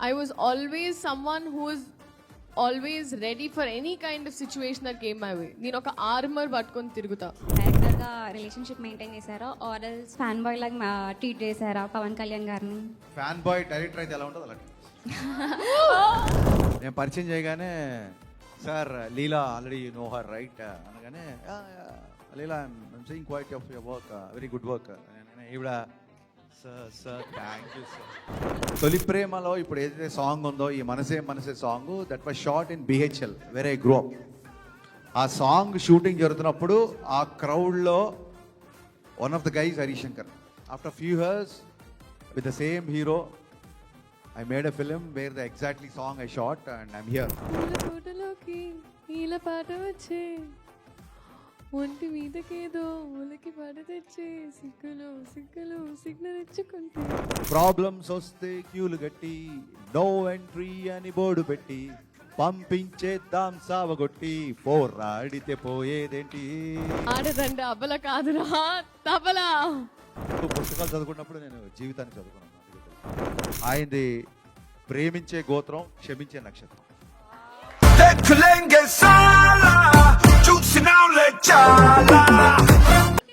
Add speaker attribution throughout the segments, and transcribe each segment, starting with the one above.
Speaker 1: I was always someone who was always ready for any kind of situation that came my way. నేను ఒక armour పట్టుకొని తిరుగుతా.
Speaker 2: డైరెక్టర్గా relationship maintain చేశారా ఆర్ఎల్స్ ఫ్యాన్ బాయ్ లాగా ట్రీట్ చేశారా పవన్ కళ్యాణ్ గారిని?
Speaker 3: ఫ్యాన్ బాయ్ డైరెక్టర్ అయితే ఎలా ఉంటుంది అలాంటి నేను పరిచయం చేయగానే sir Leela already you know her right అనగానే Leela I'm seeing quite of your work very good work ఈవిడ సార్ థ్యాంక్ యూ సార్. తొలి ప్రేమలో ఇప్పుడు ఏదైతే సాంగ్ ఉందో ఈ మనసే మనసే song that was shot in BHEL where I grow up. ఆ సాంగ్ షూటింగ్ జరుగుతున్నప్పుడు ఆ క్రౌడ్లో one of the guys Harishankar. After few years with the same hero I made a film where the exactly song I shot and I'm here.
Speaker 1: తోటలోకి నీల పాట వచ్చే ఒంటి మీదకేదో ఉలికి పాట తెచ్చే సిగ్గులు సిగ్గులు సిగ్నల్ ఇచ్చుకుంటే
Speaker 3: ప్రాబ్లమ్స్ వస్తే క్యూలు గట్టి నో ఎంట్రీ అని బోర్డు పెట్టి పంపించేద్దాం సావగొట్టి పోరాడితే పోయేదేంటి.
Speaker 1: ఆడదండి అబల కాదురా తబలా.
Speaker 3: పుస్తకాలు చదువుకున్నప్పుడు నేను జీవితాన్ని చదువుకున్నాను. ఆయనది ప్రేమించే గోత్రం క్షమించే నక్షత్రం.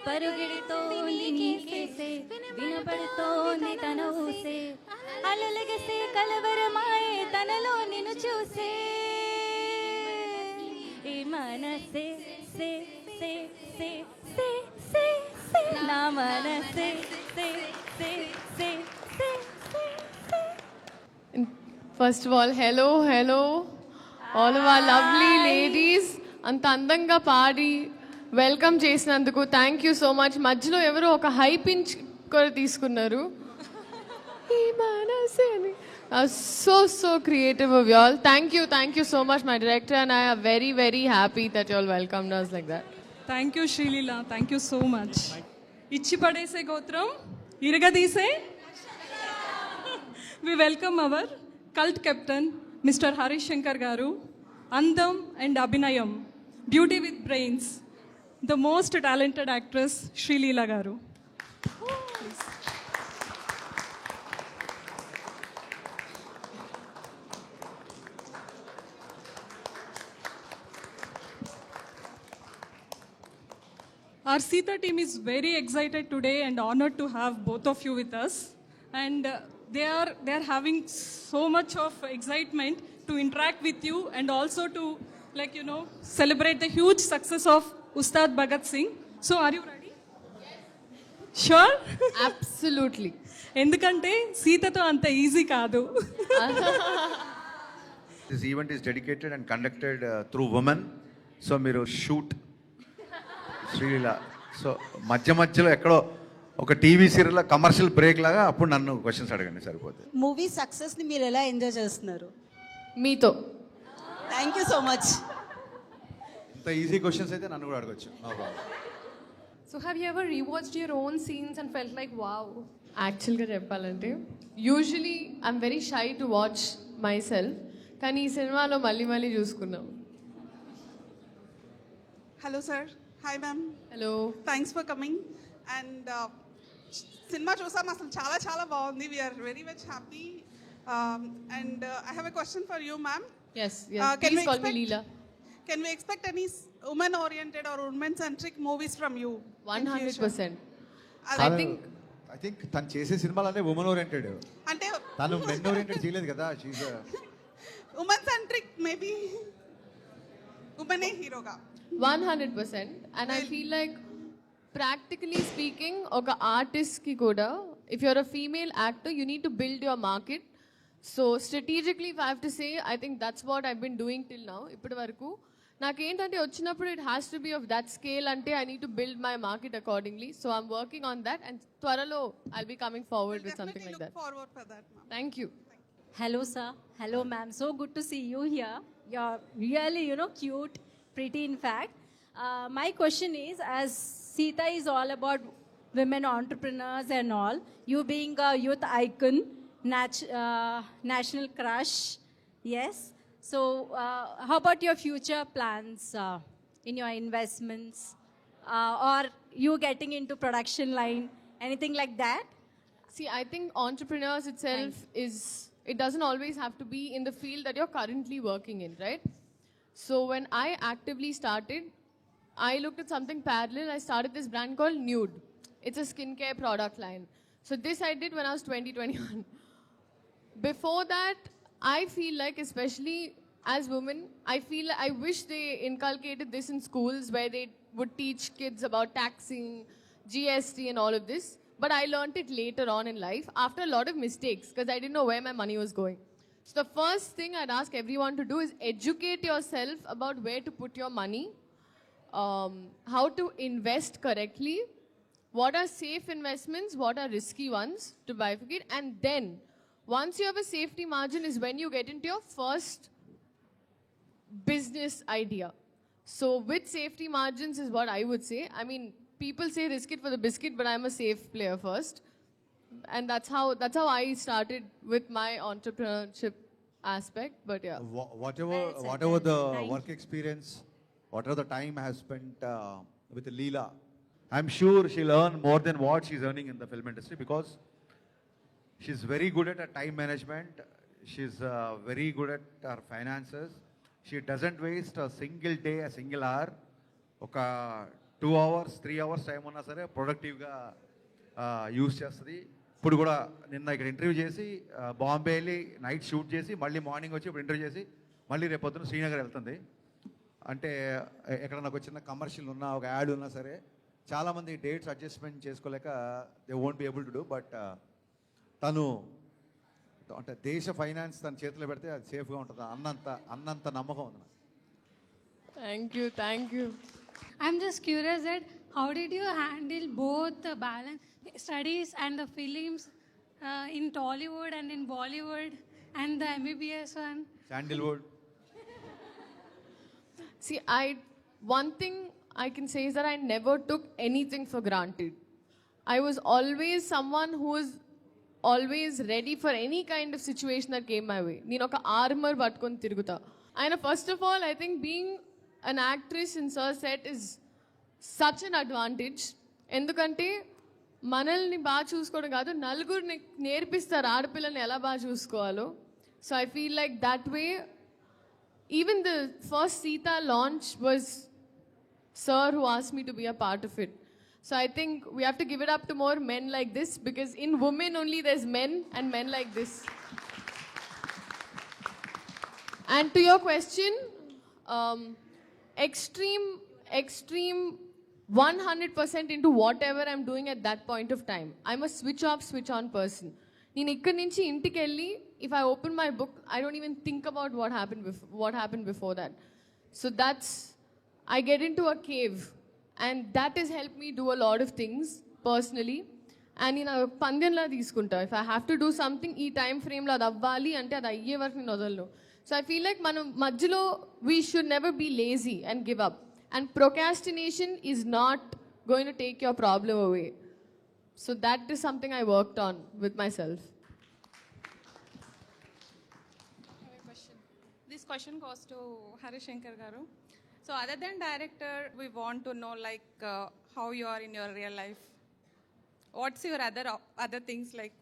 Speaker 2: పరుగెడుతోంది నీకేసే వినపడుతోంది తన ఊసే అలలగసే కలవరమాయే తనలో నిన్ను చూసే ఈ మనసే say say say say say say నా మనసే say say say say.
Speaker 1: First of all hello all of our lovely ladies, అంత అందంగా పాడి వెల్కమ్ చేసినందుకు థ్యాంక్ యూ సో మచ్. మధ్యలో ఎవరో ఒక హై పించ్ కూడా తీసుకున్నారు. So creative of you all. Thank you so much my director and I are very very happy that you all welcomed us like that.
Speaker 4: Thank you Sreeleela, thank you so much. ఇచ్చి పడేసే గోత్రం ఇరగదీసే. We welcome our cult captain mister Harish Shankar garu. అందం and అభినయం, beauty with brains, the most talented actress Sreeleela garu. Our Sita team is very excited today and honored to have both of you with us. And they are having so much of excitement to interact with you and also to celebrate the huge success of Ustad Bhagat Singh. So are you ready? Sure?
Speaker 1: Absolutely.
Speaker 4: ఎందుకంటే సీతతో అంత easy కాదు.
Speaker 3: This event is dedicated and conducted through women. So మీరు shoot Sreeleela. So మధ్యలో ఎక్కడో ఒక TV serial commercial break లాగా అప్పుడు నన్ను క్వశ్చన్స్ అడగండి సరిపోతుంది.
Speaker 5: మూవీ సక్సెస్ని మీరు ఎలా ఎంజాయ్ చేస్తున్నారు?
Speaker 1: మీతో.
Speaker 5: Thank you so much.
Speaker 3: ఇంత ఈజీ క్వశ్చన్స్ అయితే నన్ను కూడా అడగచ్చు.
Speaker 6: So have you ever rewatched your own scenes and felt like wow?
Speaker 1: యాక్చువల్గా చెప్పాలంటే usually I'm very shy to watch my self, కానీ ఈ సినిమాలో మళ్ళీ చూసుకున్నాం.
Speaker 7: Hello sir. Hi ma'am.
Speaker 1: Hello.
Speaker 7: Thanks for coming. And సినిమా చూసాం, అసలు చాలా చాలా బాగుంది. We're very much happy. And I have a question for you ma'am.
Speaker 1: Yes, please call me Leela.
Speaker 7: Can we expect any women oriented or women centric movies from you?
Speaker 1: 100%.
Speaker 7: I
Speaker 3: think తను చేసే సినిమాలనే women oriented.
Speaker 7: అంటే
Speaker 3: తను men oriented చేయలేదు కదా.
Speaker 7: Women centric maybe ఉమెనే హీరోగా.
Speaker 1: 100%. And I feel like practically speaking ఒక ఆర్టిస్ట్కి కూడా if you're a female actor you need to build your market. So strategically if I have to say I think that's what I've been doing till now. ఇప్పటి వరకు నాకేంటంటే వచ్చినప్పుడు it has to be of that scale అంటే I need to build my market accordingly. So I'm working on that and త్వరలో I'll be coming forward with something like that.
Speaker 7: Forward for that ma'am.
Speaker 1: Thank you.
Speaker 2: Hello sir, hello ma'am, so good to see you here. You're really cute, pretty in fact. My question is, as Sita is all about women entrepreneurs and all, you being a youth icon, national crush, yes. So how about your future plans in your investments or you getting into production line, anything like that?
Speaker 1: See, I think entrepreneurs itself is It doesn't always have to be in the field that you're currently working in, right? So when I actively started, I looked at something parallel. I started this brand called Nude. It's a skincare product line. So this I did when I was 2021. Before that, I feel like, especially as women, I wish they inculcated this in schools where they would teach kids about taxing, GST and all of this. But I learned it later on in life after a lot of mistakes because I didn't know where my money was going. So the first thing I'd ask everyone to do is educate yourself about where to put your money, how to invest correctly, what are safe investments, what are risky ones to bifurcate, and then once you have a safety margin is when you get into your first business idea. So with safety margins is what I would say. I mean, people say risk it for the biscuit, but I'm a safe player first. And that's how I started with my entrepreneurship aspect. But yeah.
Speaker 3: Whatever
Speaker 2: Well said,
Speaker 3: whatever
Speaker 2: well
Speaker 3: the
Speaker 2: said. Thank
Speaker 3: work experience, whatever the time has spent with Leela, I'm sure she'll earn more than what she's earning in the film industry because she's very good at her time management. She's very good at her finances. She doesn't waste a single day, a single hour. ఒక 2 hours, 3 hours time ఉన్నా సరే ప్రొడక్టివ్గా use చేస్తుంది. ఇప్పుడు కూడా నిన్న ఇక్కడ interview చేసి బాంబే వెళ్ళి నైట్ షూట్ చేసి మళ్ళీ మార్నింగ్ వచ్చి ఇప్పుడు ఇంటర్వ్యూ చేసి మళ్ళీ రేపు పొద్దున శ్రీనగర్ వెళ్తుంది. అంటే ఎక్కడన్నా ఒక చిన్న కమర్షియల్ ఉన్నా ఒక యాడ్ ఉన్నా సరే చాలామంది డేట్స్ అడ్జస్ట్మెంట్ చేసుకోలేక they won't be able to do. But తను అంటే దేశ ఫైనాన్స్ తన చేతిలో పెడితే అది సేఫ్గా ఉంటుంది అన్నంత నమ్మకం ఉంది.
Speaker 1: Thank you.
Speaker 8: I'm just curious that how did you handle both the balance studies and the films in Tollywood and in Bollywood and the MBBS one?
Speaker 3: Sandalwood.
Speaker 1: See, one thing I can say is that I never took anything for granted. I was always someone who was always ready for any kind of situation that came my way. నేను ఒక armour పట్టుకొని తిరుగుతా. ఆయన first of all I think being an actress in Sir set is such an advantage. ఎందుకంటే మనల్ని బాగా చూసుకోవడం కాదు, నలుగురిని నేర్పిస్తారు ఆడపిల్లని ఎలా బాగా చూసుకోవాలో. So I feel like that way even the first Sita launch was Sir who asked me to be a part of it. So I think we have to give it up to more men like this because in women only there's men and men like this. And to your question, extreme 100% into whatever I'm doing at that point of time. I'm a switch off, switch on person. నేను ఇక్కడి నుంచి ఇంటికి వెళ్ళి if I open my book, I don't even think about what happened before that. So I get into a cave and that has helped me do a lot of things personally. And నేను పందెంలా తీసుకుంటా. If I have to do something ఈ time ఫ్రేమ్లో అది అవ్వాలి అంటే అది అయ్యే వరకు నేను వదలను. So I feel like మనం మధ్యలో we should never be lazy and give up. And procrastination is not going to take your problem away. So that is something I worked on with myself.
Speaker 9: This question goes to Harish Shankar Garu. So other than director, we want to know like how you are in your real life. What's your other things like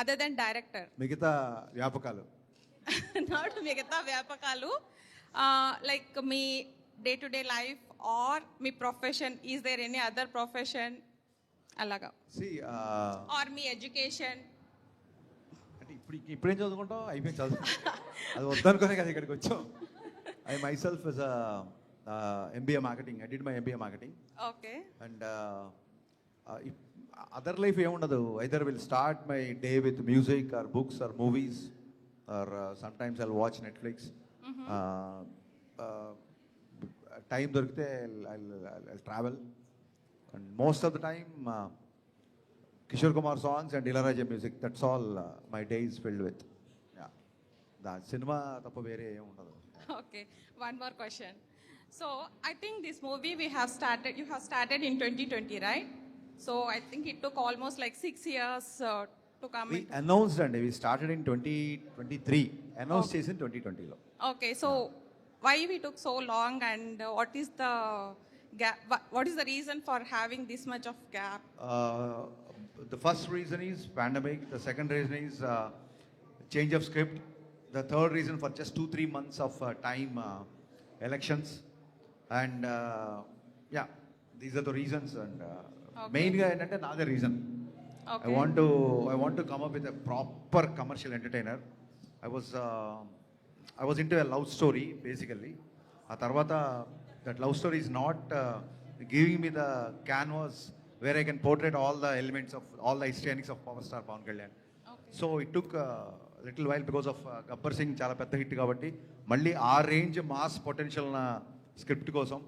Speaker 9: other than director?
Speaker 3: మిగతా వ్యాపకాలు.
Speaker 9: Not మిగతా వ్యాపకాలు. Like me day-to-day life or me profession. Is there any other profession? అలాగా.
Speaker 3: See,
Speaker 9: or me education.
Speaker 3: అంటే ఇప్పుడేం చదువుకుంటాం అయిపోయింది చదువు అది వద్దనుకునే కదా ఇక్కడికి వచ్చాం. I my self is MBA marketing. I did my MBA marketing.
Speaker 9: Okay.
Speaker 3: And other life ఏముండదు. Either will start my day with music or books or movies or sometimes I'll watch Netflix. Time దొరికితే I'll travel. And most of the time Kishore Kumar songs and Ilayaraja music. That's all my day is filled with. Yeah. The cinema తప్ప వేరే ఏం ఉండదు.
Speaker 9: Okay. One more question. So I think this movie you have started in 2020, right? So I think it took almost like 6 years to come.
Speaker 3: We announced and we started in 2023. Announced చేసి 2020లో.
Speaker 9: Okay. So why we took so long and what is the gap? What is the reason for having this much of gap?
Speaker 3: The first reason is pandemic. The second reason is change of script. The third reason for just 2-3 months of time, elections. And yeah, these are the reasons. And main ga entante another reason.
Speaker 9: Okay.
Speaker 3: I want to come up with a proper commercial entertainer. I was into a love story basically. A tarvata that love story is not giving me the canvas where I can portray all the elements of all the histrionics of power star Pawan Kalyan. So it took a little while because of Gabbar Singh చాలా పెద్ద hit కాబట్టి మళ్ళీ ఆ range mass potential నా script కోసం.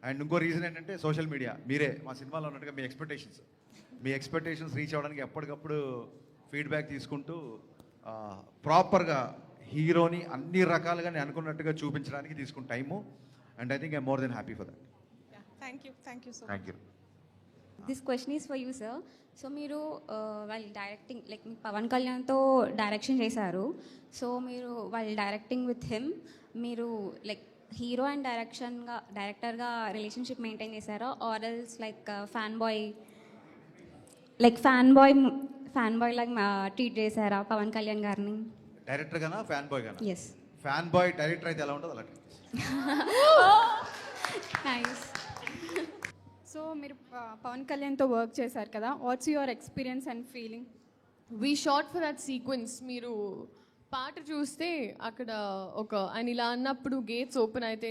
Speaker 3: And ఇంకో reason ఏంటంటే social media. మీరే మా సినిమాలో ఉన్నట్టుగా మీ ఎక్స్పెక్టేషన్స్ రీచ్ అవ్వడానికి ఎప్పటికప్పుడు ఫీడ్బ్యాక్ తీసుకుంటూ ప్రాపర్గా హీరోని అన్ని రకాలుగా నేను అనుకున్నట్టుగా చూపించడానికి తీసుకున్న time. And I think I more than happy for that.
Speaker 9: Thank you so much.
Speaker 3: Thank you.
Speaker 10: This question is for you sir. So మీరు వాళ్ళు డైరెక్టింగ్ లైక్ పవన్ కళ్యాణ్తో డైరెక్షన్ చేశారు. సో మీరు వాళ్ళు డైరెక్టింగ్ విత్ హిమ్ మీరు లైక్ హీరో అండ్ డైరెక్టర్గా relationship maintain చేశారా, or else like fan boy లాగా ట్రీట్ చేశారా పవన్ కళ్యాణ్ గారిని?
Speaker 3: డైరెక్టర్ గానా ఫ్యాన్ బాయ్ గానా?
Speaker 10: ఎస్.
Speaker 3: ఫ్యాన్ బాయ్ డైరెక్టర్ అయితే ఎలా ఉంటుంది అలా.
Speaker 10: నైస్.
Speaker 6: సో మీరు పవన్ కళ్యాణ్తో వర్క్ చేశారు కదా, what's your experience and feeling?
Speaker 1: We short for that sequence. మీరు పాట చూస్తే అక్కడ ఒక ఆయన ఇలా అన్నప్పుడు గేట్స్ ఓపెన్ అయితే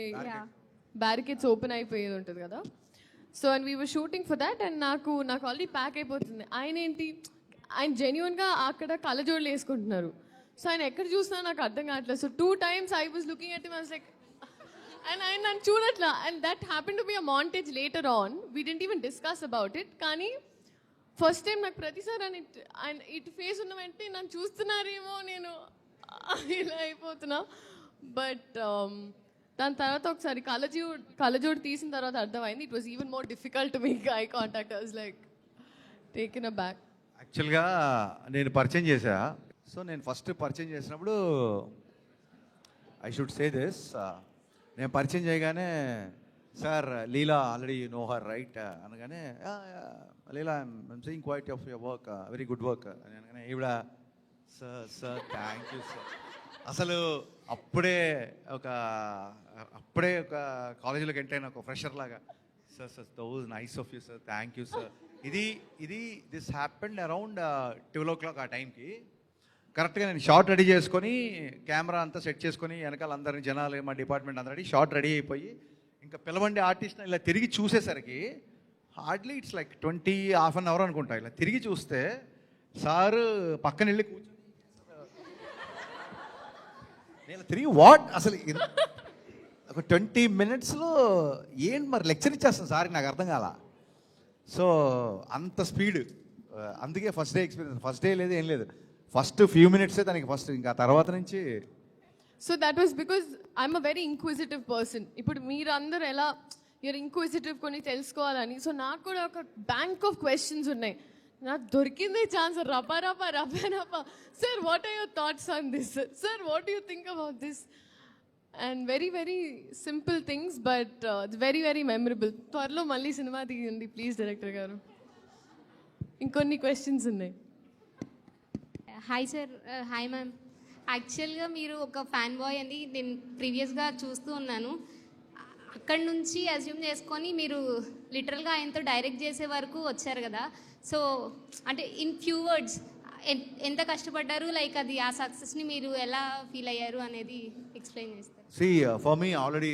Speaker 1: బ్యారికేడ్స్ ఓపెన్ అయిపోయేది ఉంటుంది కదా. So and we were shooting for that. And నాకు ఆల్రెడీ ప్యాక్ అయిపోతుంది. ఆయన జెన్యున్గా అక్కడ కళ్ళజోడులు వేసుకుంటున్నారు. సో ఆయన ఎక్కడ చూసినా నాకు అర్థం కావట్లేదు. So 2 times I was looking at him, I was like, and ఆయన నన్ను చూడట్లా. And that happen to be a montage later on. We didn't even discuss about it. కానీ ఫస్ట్ టైం నాకు ప్రతిసారి ఆయన ఇటు ఫేస్ ఉన్న వెంటనే నన్ను చూస్తున్నారేమో నేను ఇలా అయిపోతున్నా. బట్ దాని తర్వాత ఒకసారి కళ్ళజోడు తీసిన తర్వాత అర్థమైంది it was even more difficult to make eye contact. I was like taken a back.
Speaker 3: యాక్చువల్గా నేను పరిచయం చేశా. సో నేను ఫస్ట్ పరిచయం చేసినప్పుడు ఐ షుడ్ సే దిస్, నేను పరిచయం చేయగానే sir Leela already you know her right అనగానే Leela I'm seeing quite of your work, very good work అని అనగానే ఈవిడ సార్ థ్యాంక్ యూ సార్. అసలు అప్పుడే ఒక కాలేజీలోకి ఎంటర్ అయిన ఒక ఫ్రెషర్ లాగా sir those nice of you sir, thank you sir. ఇది దిస్ హ్యాపెండ్ అరౌండ్ 12 o'clock ఆ టైంకి. కరెక్ట్గా నేను షార్ట్ రెడీ చేసుకొని కెమెరా అంతా సెట్ చేసుకొని వెనకాల అందరిని జనాలు మా డిపార్ట్మెంట్ అందరూ రెడీ షార్ట్ రెడీ అయిపోయి ఇంకా పిలవండి ఆర్టిస్ట్ ఇలా తిరిగి చూసేసరికి hardly it's like 20 half an hour అనుకుంటా. ఇలా తిరిగి చూస్తే సార్ పక్కన వెళ్ళి కూర్చొని నేను తిరిగి వాట్ అసలు ఒక 20 minutesలో ఏంటి మరి లెక్చర్ ఇచ్చేస్తాను సార్కి, నాకు అర్థం కాల. సో అంత స్పీడ్. అందుకే first day experience. First day లేదు ఏం లేదు, ఫస్ట్ ఫ్యూ మినిట్సే దానికి ఫస్ట్, ఇంకా తర్వాత నుంచి.
Speaker 1: So that was because I'm a very inquisitive person. ఇప్పుడు మీరు అందరు ఎలా యూర్ ఇంక్విజిటివ్ కొన్ని తెలుసుకోవాలని, సో నాకు కూడా ఒక బ్యాంక్ ఆఫ్ క్వశ్చన్స్ ఉన్నాయి. నాకు దొరికిందే ఛాన్స్. రపా sir what are your thoughts on this, sir what do you think about this, and very very simple things but very very memorable. త్వరలో మళ్ళీ సినిమా తీయండి ప్లీజ్ డైరెక్టర్ గారు. ఇంకొన్ని క్వశ్చన్స్ ఉన్నాయి.
Speaker 10: Hi sir. Hi ma'am. యాక్చువల్గా మీరు ఒక fan boy అని నేను ప్రీవియస్గా చూస్తూ ఉన్నాను. అక్కడి నుంచి అజ్యూమ్ చేసుకొని మీరు లిటరల్గా ఆయనతో డైరెక్ట్ చేసే వరకు వచ్చారు కదా. సో అంటే ఇన్ ఫ్యూ వర్డ్స్ ఎంత కష్టపడ్డారు, లైక్ అది ఆ సక్సెస్ని మీరు ఎలా ఫీల్ అయ్యారు అనేది ఎక్స్ప్లెయిన్ చేస్తారు.
Speaker 3: See, for me, already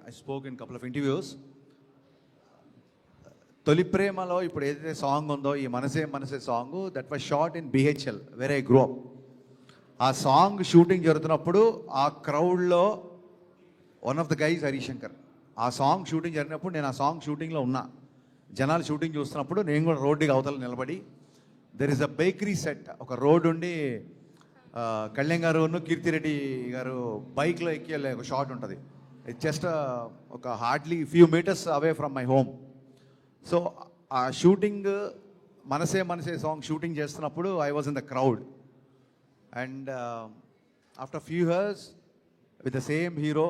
Speaker 3: I spoke in a couple of interviews. తొలి ప్రేమలో ఇప్పుడు ఏదైతే సాంగ్ ఉందో ఈ మనసే song, that was shot in BHL where I grow up. ఆ సాంగ్ షూటింగ్ జరుగుతున్నప్పుడు ఆ క్రౌడ్లో one of the guys Harishankar. ఆ సాంగ్ షూటింగ్ జరిగినప్పుడు నేను ఆ సాంగ్ షూటింగ్లో ఉన్నా. జనాలు షూటింగ్ చూస్తున్నప్పుడు నేను కూడా రోడ్డుకి అవతల నిలబడి, there is a bakery set. ఒక రోడ్ ఉండి కళ్యాణ్ గారు కీర్తిరెడ్డి గారు బైక్లో ఎక్కి వెళ్ళే ఒక షాట్ ఉంటుంది. ఇట్ జస్ట్ ఒక hardly few metres away from my home. So ఆ షూటింగ్ మనసే సాంగ్ షూటింగ్ చేస్తున్నప్పుడు I was in the crowd. And after few years with the same hero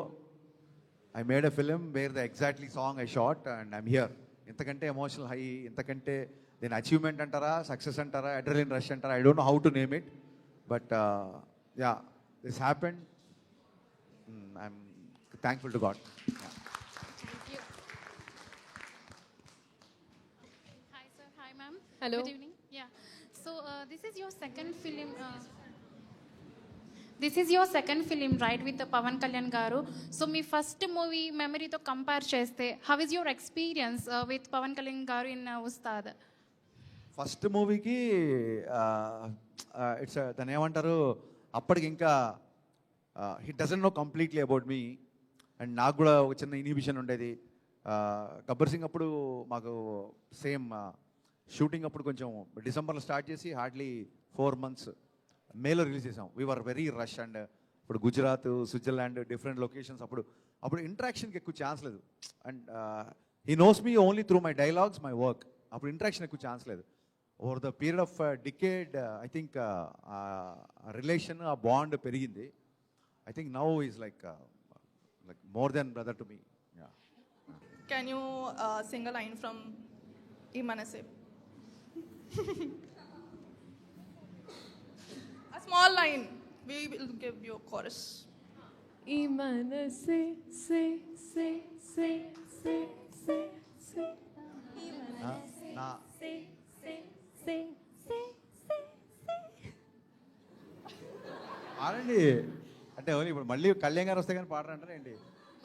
Speaker 3: I made a film where the exactly song I shot and I'm here. ఇంతకంటే emotional high, ఇంతకంటే దీని achievement అంటారా, success అంటారా, adrenaline rush అంటారా, I don't know how to name it. But yeah, this happened. I'm thankful to God. Yeah.
Speaker 8: Hi, sir. Hi, ma'am.
Speaker 1: Hello.
Speaker 8: Good evening. Yeah. So, this is your second film. This is your second film, right, with the Pavan Kalyan garu. So, మీ first movie మెమరీతో compare చేస్తే how is your experience with Pavan Kalyan garu in Ustaad?
Speaker 3: First మూవీకి it's దాన్ని ఏమంటారు, అప్పటికి ఇంకా he doesn't know completely about me. And నాకు కూడా ఒక చిన్న ఇన్హిబిషన్ ఉండేది. గబ్బర్ సింగ్ అప్పుడు మాకు సేమ్ షూటింగ్ అప్పుడు కొంచెం డిసెంబర్లో స్టార్ట్ చేసి హార్డ్లీ 4 months మేలో రిలీజ్ చేసాం. We're very rush. అండ్ ఇప్పుడు గుజరాత్, స్విట్జర్లాండ్, డిఫరెంట్ లొకేషన్స్. అప్పుడు ఇంటరాక్షన్కి ఎక్కువ ఛాన్స్ లేదు. And he knows me only through my dialogues, my work. అప్పుడు ఇంటరాక్షన్ ఎక్కువ ఛాన్స్ లేదు. Over the period of decade I think relation, ఆ బాండ్ పెరిగింది. I think now is like more than brother to me.
Speaker 11: Can you sing a line from Imanase? A small line. We will give you a chorus.
Speaker 1: ఈ మనసే say say say say say సే
Speaker 3: పాడండి అంటే only ఇప్పుడు మళ్ళీ కళ్యాణ్ గారు వస్తే కానీ పాడరంటారా ఏంటి?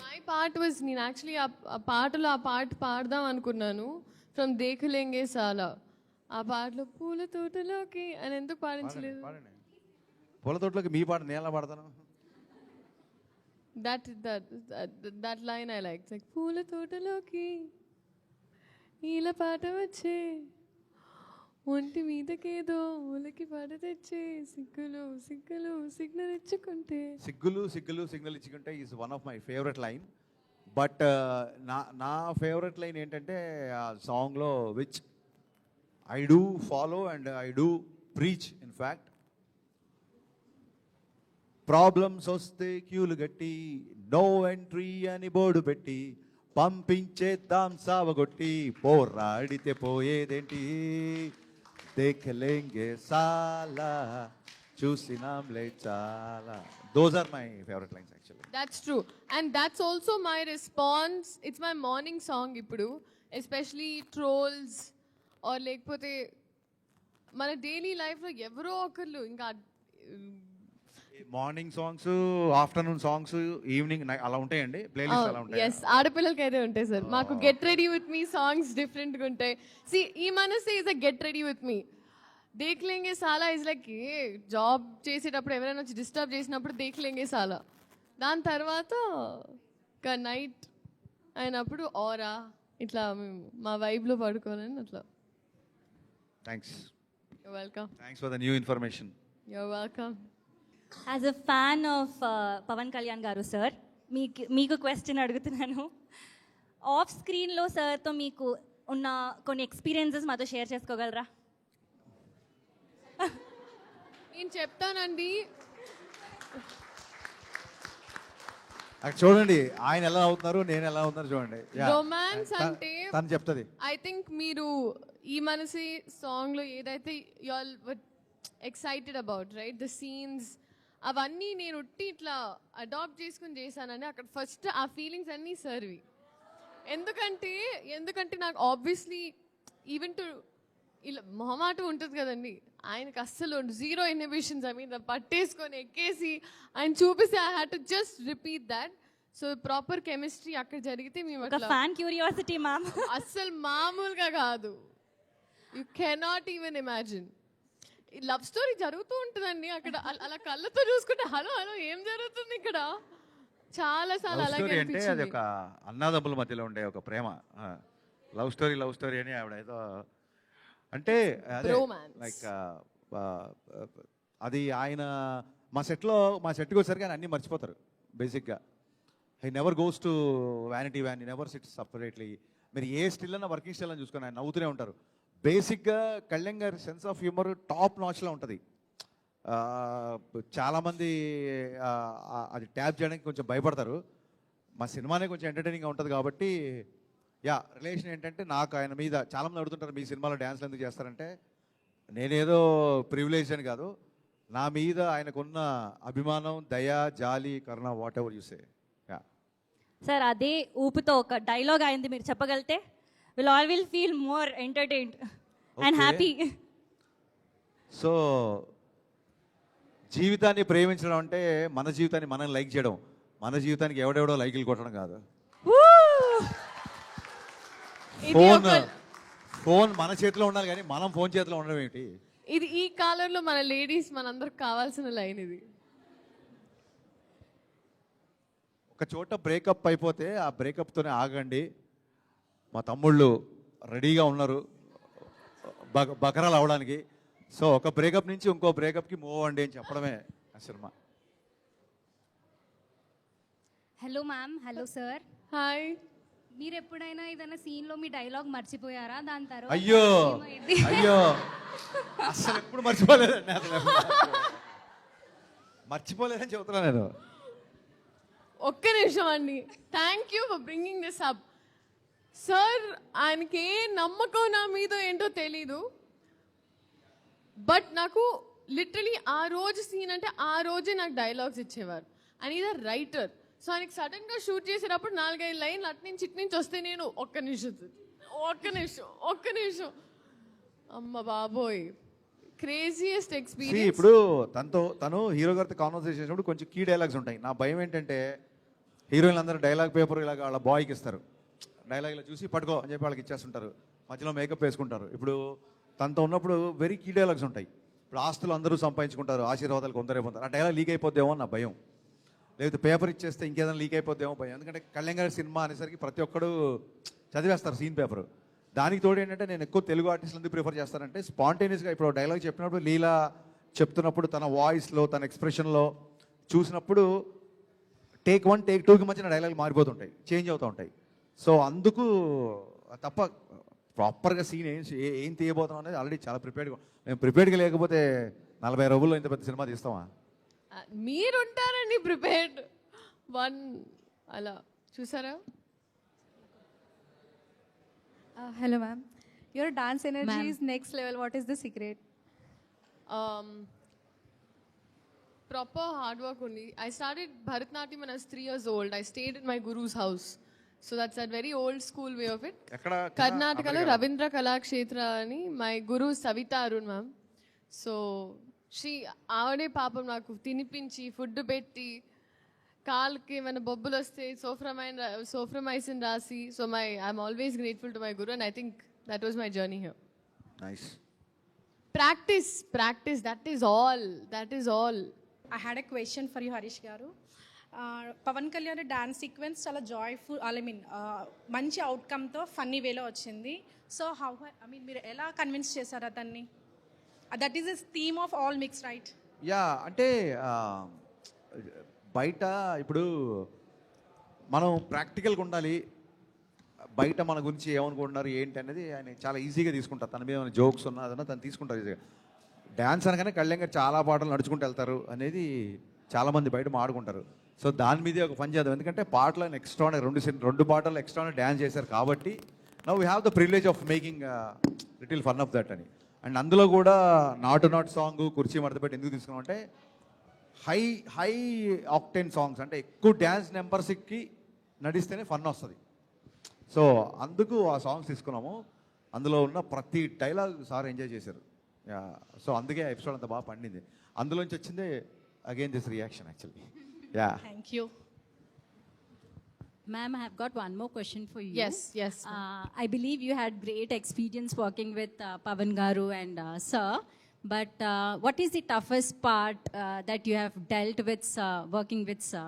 Speaker 1: మై పార్ట్ వాజ్, నేను యాక్చువల్లీ ఆ పాటలో ఆ పాట పాడదాం అనుకున్నాను, ఫ్రమ్ దేఖలేంగే సాలా. ఆ పాటలో పూల తోటలోకి అని ఎందుకు పాడించలేదు?
Speaker 3: పాడండి. పూల తోటలోకి మీ పాట నేను ఎలా పాడతాను?
Speaker 1: That line I like. పూల తోటలోకి ఈల పాట వచ్చే, ఒంటి మీదకేదో ఒలకి పాట తెచ్చే, సిగ్గులు సిగ్గులు సిగ్నల్ ఇచ్చుకుంటే.
Speaker 3: సిగ్గులు సిగ్గులు సిగ్నల్ ఇచ్చుకుంటే is one of my favourite line. But నా ఫేవరెట్ లైన్ ఏంటంటే ఆ సాంగ్లో which I do follow and I do preach. In fact problems వస్తే క్యూలు గట్టి, నో ఎంట్రీ అని బోర్డు పెట్టి, పంపించేద్దాం సావగొట్టి, పోరాడితే పోయేదేంటి, దేఖలేంగే సాలా, చూసినాంలే చాలా. Those are my favorite lines actually.
Speaker 1: That's true. And that's also my response. It's my morning song ippudu. Especially trolls or lekapothe mana daily life lo evaro okarlu inga
Speaker 3: morning songs, afternoon songs, evening అలా ఉంటాయండి playlist అలా ఉంటాయి.
Speaker 1: yes ఆడపిల్లలకి అయితే ఉంటాయి sir. మాకు get ready with me songs different గా ఉంటాయి. సి ఈ మనసే is a get ready with me. దేఖ్లేంగే సాలా ఇస్ లైక్ జాబ్ చేసేటప్పుడు ఎవరైనా వచ్చి డిస్టర్బ్ చేసినప్పుడు దేఖ్లేంగే సాలా. దాని తర్వాత ఒక నైట్ అయినప్పుడు ఆరా ఇట్లా మేము మా వైబ్లో పడుకోవాలని అట్లా.
Speaker 3: Thanks.
Speaker 1: You're welcome.
Speaker 3: Thanks for the new information.
Speaker 1: You're welcome.
Speaker 12: As a fan of Pavan Kalyan garu sir, మీకు క్వశ్చన్ అడుగుతున్నాను. ఆఫ్ స్క్రీన్లో సార్తో మీకు ఉన్న కొన్ని ఎక్స్పీరియన్సెస్ మాతో షేర్ చేసుకోగలరా?
Speaker 1: నేను చెప్తానండి.
Speaker 3: చూడండి ఆయన ఎలా అవుతున్నారు, నేను ఎలా అవుతున్నారు చూడండి.
Speaker 1: రొమాన్స్ అంటే
Speaker 3: తను చెప్తుంది.
Speaker 1: ఐ థింక్ మీరు ఈ మనసి సాంగ్ లో ఏదైతే you all were excited about right, the scenes అవన్నీ నేను ఉట్టి ఇట్లా అడాప్ట్ చేసుకుని చేశానని అక్కడ ఫస్ట్ ఆ ఫీలింగ్స్ అన్నీ సర్వి. ఎందుకంటే నాకు ఆబ్వియస్లీ ఈవెన్ టు ఇలా మొహమాట ఉంటుంది కదండి, ఆయనకు అస్సలు జీరో ఇన్హిబిషన్స్. ఐ మీన్ పట్టేసుకొని ఎక్కేసి ఆయన చూపిస్తే I had to just repeat that. So proper chemistry అక్కడ జరిగితే మేము
Speaker 12: ఫ్యాన్ క్యూరియాసిటీ మ్యామ్
Speaker 1: అస్సలు మామూలుగా కాదు. You cannot even imagine. Love story జరుగుతూ ఉంటుందండి అక్కడ, అలా కళ్ళతో చూసుకుంటే హలో హలో ఏం జరుగుతుంది ఇక్కడ, చాలా సార్లు అలాగే
Speaker 3: అంటే అది ఒక అన్నదమ్ముల మధ్యలో ఉండే ఒక ప్రేమ. లవ్ స్టోరీ అని ఆవిడ ఏదో అంటే లైక్ అది ఆయన మా సెట్కి వచ్చేసరికి ఆయన అన్నీ మర్చిపోతారు బేసిక్గా. He never goes to vanity van, never sits separately. మీరు ఏ స్టిల్ అన్న వర్కింగ్ స్టిల్ అని చూసుకొని ఆయన నవ్వుతూనే ఉంటారు. బేసిక్గా కళ్యాణ్ గారి సెన్స్ ఆఫ్ హ్యూమర్ టాప్ నాచ్లో ఉంటుంది. చాలామంది అది ట్యాప్ చేయడానికి కొంచెం భయపడతారు. మా సినిమానే కొంచెం ఎంటర్టైనింగ్గా ఉంటుంది కాబట్టి రిలేషన్ ఏంటంటే నాకు ఆయన మీద చాలామంది అడుగుతుంటారు మీ సినిమాలో డ్యాన్స్లు ఎందుకు చేస్తారంటే, నేనేదో ప్రివిలేజ్ అని కాదు, నా మీద ఆయనకున్న అభిమానం, దయ, జాలి, కరుణ, whatever you say.
Speaker 12: Sir అదే ఊపుతో ఒక డైలాగ్ అయింది మీరు చెప్పగలితే will all will feel more entertained and
Speaker 3: Okay.
Speaker 12: Happy.
Speaker 3: So జీవితాన్ని ప్రేమించడం అంటే మన జీవితాన్ని మనం లైక్ చేయడం, మన జీవితానికి ఎవడెవడో లైకులు కొట్టడం కాదు. ఫోన్ మన చేతిలో ఉండాలి కానీ మనం ఫోన్ చేతిలో ఉండడం ఏంటి?
Speaker 1: ఇది ఈ కాలంలో మన లేడీస్ మనందరికి కావాల్సిన లైన్ ఇది.
Speaker 3: ఒక చోట బ్రేకప్ అయిపోతే ఆ బ్రేకప్తోనే ఆగండి, మా తమ్ముళ్ళు రెడీగా ఉన్నారు బకరాలు అవడానికి. సో ఒక బ్రేకప్ నుంచి ఇంకో బ్రేకప్కి మూవ్ అవ్వండి అని చెప్పడమే ఆ cinema.
Speaker 10: Hello ma'am, hello sir.
Speaker 1: Hi.
Speaker 10: మీరు ఎప్పుడైనా ఏదైనా సీన్లో మీ డైలాగ్ మర్చిపోయారా? దాని తర్వాత
Speaker 3: అయ్యో అయ్యో అసలు ఎప్పుడు మర్చిపోలేదండి, అసలు మర్చిపోలేదని చెబుతున్నా నేను.
Speaker 1: ఒక్క నిమిషం అండి. Thank you for bringing this up. Sir ఆయనకి ఏ నమ్మకం నా మీద ఏంటో తెలీదు, బట్ నాకు లిటరలీ ఆ రోజు సీన్ అంటే ఆ రోజే నాకు డైలాగ్స్ ఇచ్చేవారు. ఆయన ఇదే రైటర్. సో ఆయనకి సడన్గా షూట్ చేసేటప్పుడు 4-5 లైన్లు అట్నుంచి ఇట్నుంచి వస్తే నేను ఒక్క నిమిషం అమ్మ బాబోయ్, క్రేజియస్ట్ ఎక్స్పీరియన్స్.
Speaker 3: ఇప్పుడు తను హీరో గారితో కాన్వర్సేషన్ చేసినప్పుడు కొంచెం కీ డైలాగ్స్ ఉంటాయి. నా భయం ఏంటంటే హీరోయిన్లు అందరూ డైలాగ్ పేపర్ ఇలాగ వాళ్ళ బాయ్కి ఇస్తారు, డైలాగ్లో చూసి పట్టుకో అని చెప్పి వాళ్ళకి ఇచ్చేస్తుంటారు, మధ్యలో మేకప్ వేసుకుంటారు. ఇప్పుడు తనతో ఉన్నప్పుడు వెరీ కీ డైలాగ్స్ ఉంటాయి. ఇప్పుడు ఆస్తులు అందరూ సంపాదించుకుంటారు, ఆశీర్వాదాలు కొందరే పొందారు. ఆ డైలాగ్ లీక్ అయిపోద్దేమో నా భయం, లేకపోతే పేపర్ ఇచ్చేస్తే ఇంకేదైనా లీక్ అయిపోద్దేమో భయం. ఎందుకంటే కళ్యాణ్ గారి సినిమా అనేసరికి ప్రతి ఒక్కడు చదివేస్తారు సీన్ పేపర్. దానికి తోడు ఏంటంటే నేను ఎక్కువ తెలుగు ఆర్టిస్టులు ఎందుకు ప్రిఫర్ చేస్తానంటే స్పాంటేనియస్గా ఇప్పుడు డైలాగ్ చెప్పినప్పుడు లీలా చెప్తున్నప్పుడు తన వాయిస్లో తన ఎక్స్ప్రెషన్లో చూసినప్పుడు టేక్ 1 టేక్ 2కి మధ్యన డైలాగ్ మారిపోతుంటాయి, చేంజ్ అవుతూ ఉంటాయి. సో అందుకు తప్ప ప్రాపర్గా సీన్ ఏం తీయబోతాం అనేది ఆల్రెడీ చాలా ప్రిపేర్డ్గా. మేము ప్రిపేర్డ్గా లేకపోతే 40 రోజుల్లో ఇంత పెద్ద సినిమా తీస్తామా?
Speaker 1: మీరుంటారండి ప్రిపేర్డ్. అలా చూసారా?
Speaker 6: Hello ma'am. Your dance energy is next level. What is the secret?
Speaker 1: Proper hard work only. I started Bharatanatyam when I was 3 years old. I stayed in my guru's house. So that's a very old school way of it. Karnataka Ravindra Kalakshetra ani my guru Savita Arun ma'am. So she avade papam naku tinipinchi food petti కాల్కి ఏమైనా బొబ్బులు వస్తే Soframycin రాసి. So I'm always grateful to my guru and I think that was my journey here.
Speaker 3: Nice.
Speaker 1: Practice that is all.
Speaker 11: I had a question for you, Harish Garu. Pavan Kalyan dance sequence చాలా joyful, మంచి అవుట్కమ్తో funny వేలో వచ్చింది. So మీరు ఎలా convince చేశారు అతన్ని? That is this theme of all mix right?
Speaker 3: Yeah, అంటే బయట ఇప్పుడు మనం ప్రాక్టికల్గా ఉండాలి. బయట మన గురించి ఏమనుకుంటున్నారు ఏంటి అనేది ఆయన చాలా ఈజీగా తీసుకుంటారు. తన మీద ఏమైనా జోక్స్ ఉన్నదన్నా తను తీసుకుంటారు ఈజీగా. డ్యాన్స్ అనగానే కళ్యాణ్ గారు చాలా పాటలు నడుచుకుంటూ వెళ్తారు అనేది చాలామంది బయట మాడుకుంటారు. సో దాని మీదే ఒక పని చేద్దాం. ఎందుకంటే పాటలను ఎక్స్ట్రా 2 పాటలు ఎక్స్ట్రా డ్యాన్స్ చేశారు కాబట్టి now we have the privilege of making little fun of that అని. అండ్ అందులో కూడా నాట్ సాంగ్ కుర్చీ మడతపెట్టి ఎందుకు తీసుకున్నాం అంటే హై ఆక్టెన్ సాంగ్స్, అంటే ఎక్కువ డ్యాన్స్ నెంబర్స్కి నడిస్తేనే ఫన్ వస్తుంది. సో అందుకు ఆ సాంగ్స్ తీసుకున్నాము. అందులో ఉన్న ప్రతి డైలాగ్ సార్ ఎంజాయ్ చేశారు. సో అందుకే ఎపిసోడ్ అంత బాగా పండింది. అందులోంచి వచ్చిందే again this reaction actually. Yeah,
Speaker 11: thank you.
Speaker 2: Ma'am, I have got one more question for you.
Speaker 1: Yes.
Speaker 2: I believe you had great experience working with Pavan Garu and Sir. But what is the toughest part that you have dealt with working with Sir?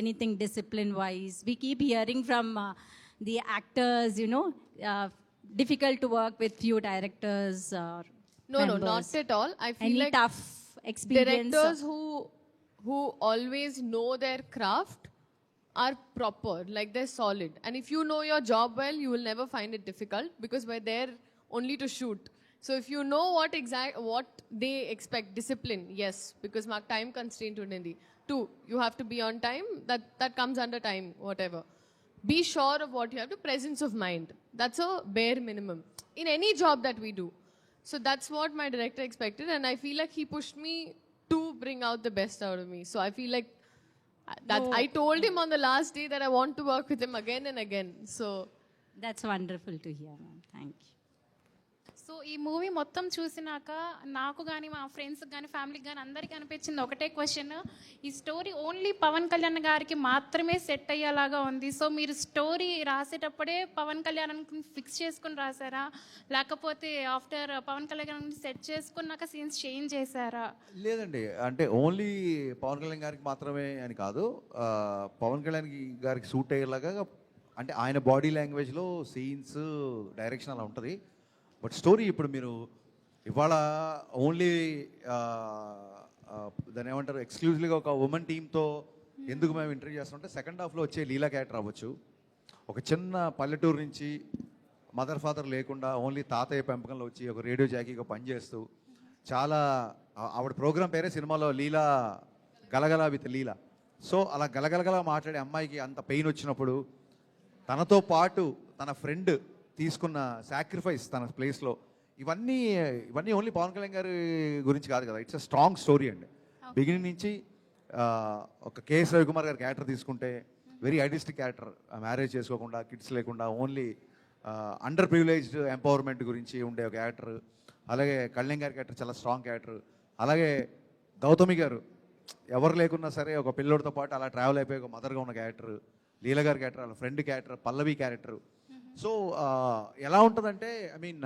Speaker 2: Anything discipline-wise? We keep hearing from the actors, difficult to work with few directors or
Speaker 1: No,
Speaker 2: members.
Speaker 1: not at all. I feel
Speaker 2: Any
Speaker 1: like
Speaker 2: tough experience?
Speaker 1: directors who always know their craft are proper, like they're solid. And if you know your job well, you will never find it difficult because we're there only to shoot. So if you know what they expect, discipline, yes, because mark time constraint undi. 2, you have to be on time. That comes under time, whatever. Be sure of what you have to. Presence of mind. That's a bare minimum in any job that we do. So that's what my director expected, and I feel like he pushed me to bring out the best out of me. So I feel like that I told him on the last day that I want to work with him again and again. So
Speaker 2: that's wonderful to hear ma'am. Thank you.
Speaker 13: So ఈ movie మొత్తం చూసినాక నాకు కానీ మా ఫ్రెండ్స్కి కానీ ఫ్యామిలీకి కానీ అందరికీ అనిపించింది ఒకటే క్వశ్చన్, ఈ స్టోరీ ఓన్లీ పవన్ కళ్యాణ్ గారికి మాత్రమే సెట్ అయ్యేలాగా ఉంది. సో మీరు స్టోరీ రాసేటప్పుడే పవన్ కళ్యాణ్ ఫిక్స్ చేసుకుని రాసారా, లేకపోతే ఆఫ్టర్ పవన్ కళ్యాణ్ సెట్ చేసుకున్నాక సీన్స్ చేంజ్ చేశారా?
Speaker 3: లేదండి, అంటే ఓన్లీ పవన్ కళ్యాణ్ గారికి మాత్రమే అని కాదు, పవన్ కళ్యాణ్ గారికి సూట్ అయ్యేలాగా అంటే ఆయన బాడీ లాంగ్వేజ్లో సీన్స్ డైరెక్షన్ అలా ఉంటుంది. బట్ స్టోరీ ఇప్పుడు మీరు ఇవాళ ఓన్లీ దాన్ని ఏమంటారు ఎక్స్క్లూజివ్గా ఒక ఉమెన్ టీంతో ఎందుకు మేము ఇంటర్వ్యూ చేస్తామంటే సెకండ్ హాఫ్లో వచ్చే లీలా క్యారెక్టర్ అవ్వచ్చు. ఒక చిన్న పల్లెటూరు నుంచి మదర్ ఫాదర్ లేకుండా ఓన్లీ తాతయ్య పెంపకంలో వచ్చి ఒక రేడియో జాకీగా పనిచేస్తూ చాలా ఆవిడ ప్రోగ్రామ్ పేరే సినిమాలో లీలా గలగల విత్ లీలా. సో అలా గలగలగలా మాట్లాడే అమ్మాయికి అంత పెయిన్ వచ్చినప్పుడు తనతో పాటు తన ఫ్రెండ్ తీసుకున్న సాక్రిఫైస్ తన ప్లేస్లో ఇవన్నీ ఓన్లీ పవన్ కళ్యాణ్ గారి గురించి కాదు కదా, ఇట్స్ అ స్ట్రాంగ్ స్టోరీ అండి. బిగినింగ్ నుంచి ఒక కేఎస్ రవికుమార్ గారి క్యారెక్టర్ తీసుకుంటే వెరీ ఐడిస్టిక్ క్యారెక్టర్, మ్యారేజ్ చేసుకోకుండా కిడ్స్ లేకుండా ఓన్లీ అండర్ ప్రివిలేజ్డ్ ఎంపవర్మెంట్ గురించి ఉండే ఒక క్యారెక్టర్. అలాగే కళ్యాణ్ గారి క్యారెక్టర్ చాలా స్ట్రాంగ్ క్యారెక్టర్. అలాగే గౌతమి గారు ఎవరు లేకున్నా సరే ఒక పిల్లోడితో పాటు అలా ట్రావెల్ అయిపోయి ఒక మదర్గా ఉన్న క్యారెక్టర్. లీలా గారి క్యారెక్టర్, వాళ్ళ ఫ్రెండ్ క్యారెక్టర్, పల్లవి క్యారెక్టర్. సో ఎలా ఉంటుందంటే ఐ మీన్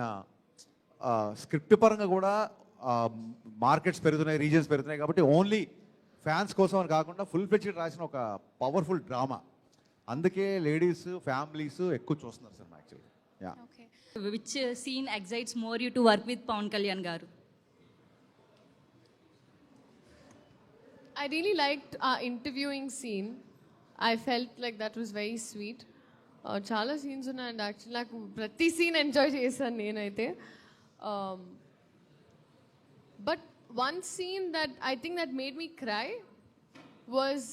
Speaker 3: స్క్రిప్ట్ పరంగా కూడా మార్కెట్స్ పెరుగుతున్నాయి, రీజన్స్ పెరుగుతున్నాయి కాబట్టి ఓన్లీ ఫ్యాన్స్ కోసం అని కాకుండా ఫుల్ ఫ్లెడ్జ్డ్ రాసిన ఒక పవర్ఫుల్ డ్రామా. అందుకే లేడీస్ ఫ్యామిలీస్ ఎక్కువ చూస్తున్నారు సినిమా actually. Yeah.
Speaker 12: Which scene excites more you to work with Pavan Kalyan garu?
Speaker 1: I really liked our interviewing scene. I felt like that was very sweet. చాలా సీన్స్ ఉన్నాయండి యాక్చువల్లీ, నాకు ప్రతి సీన్ ఎంజాయ్ చేశాను నేనైతే. But one scene that I think that made me cry was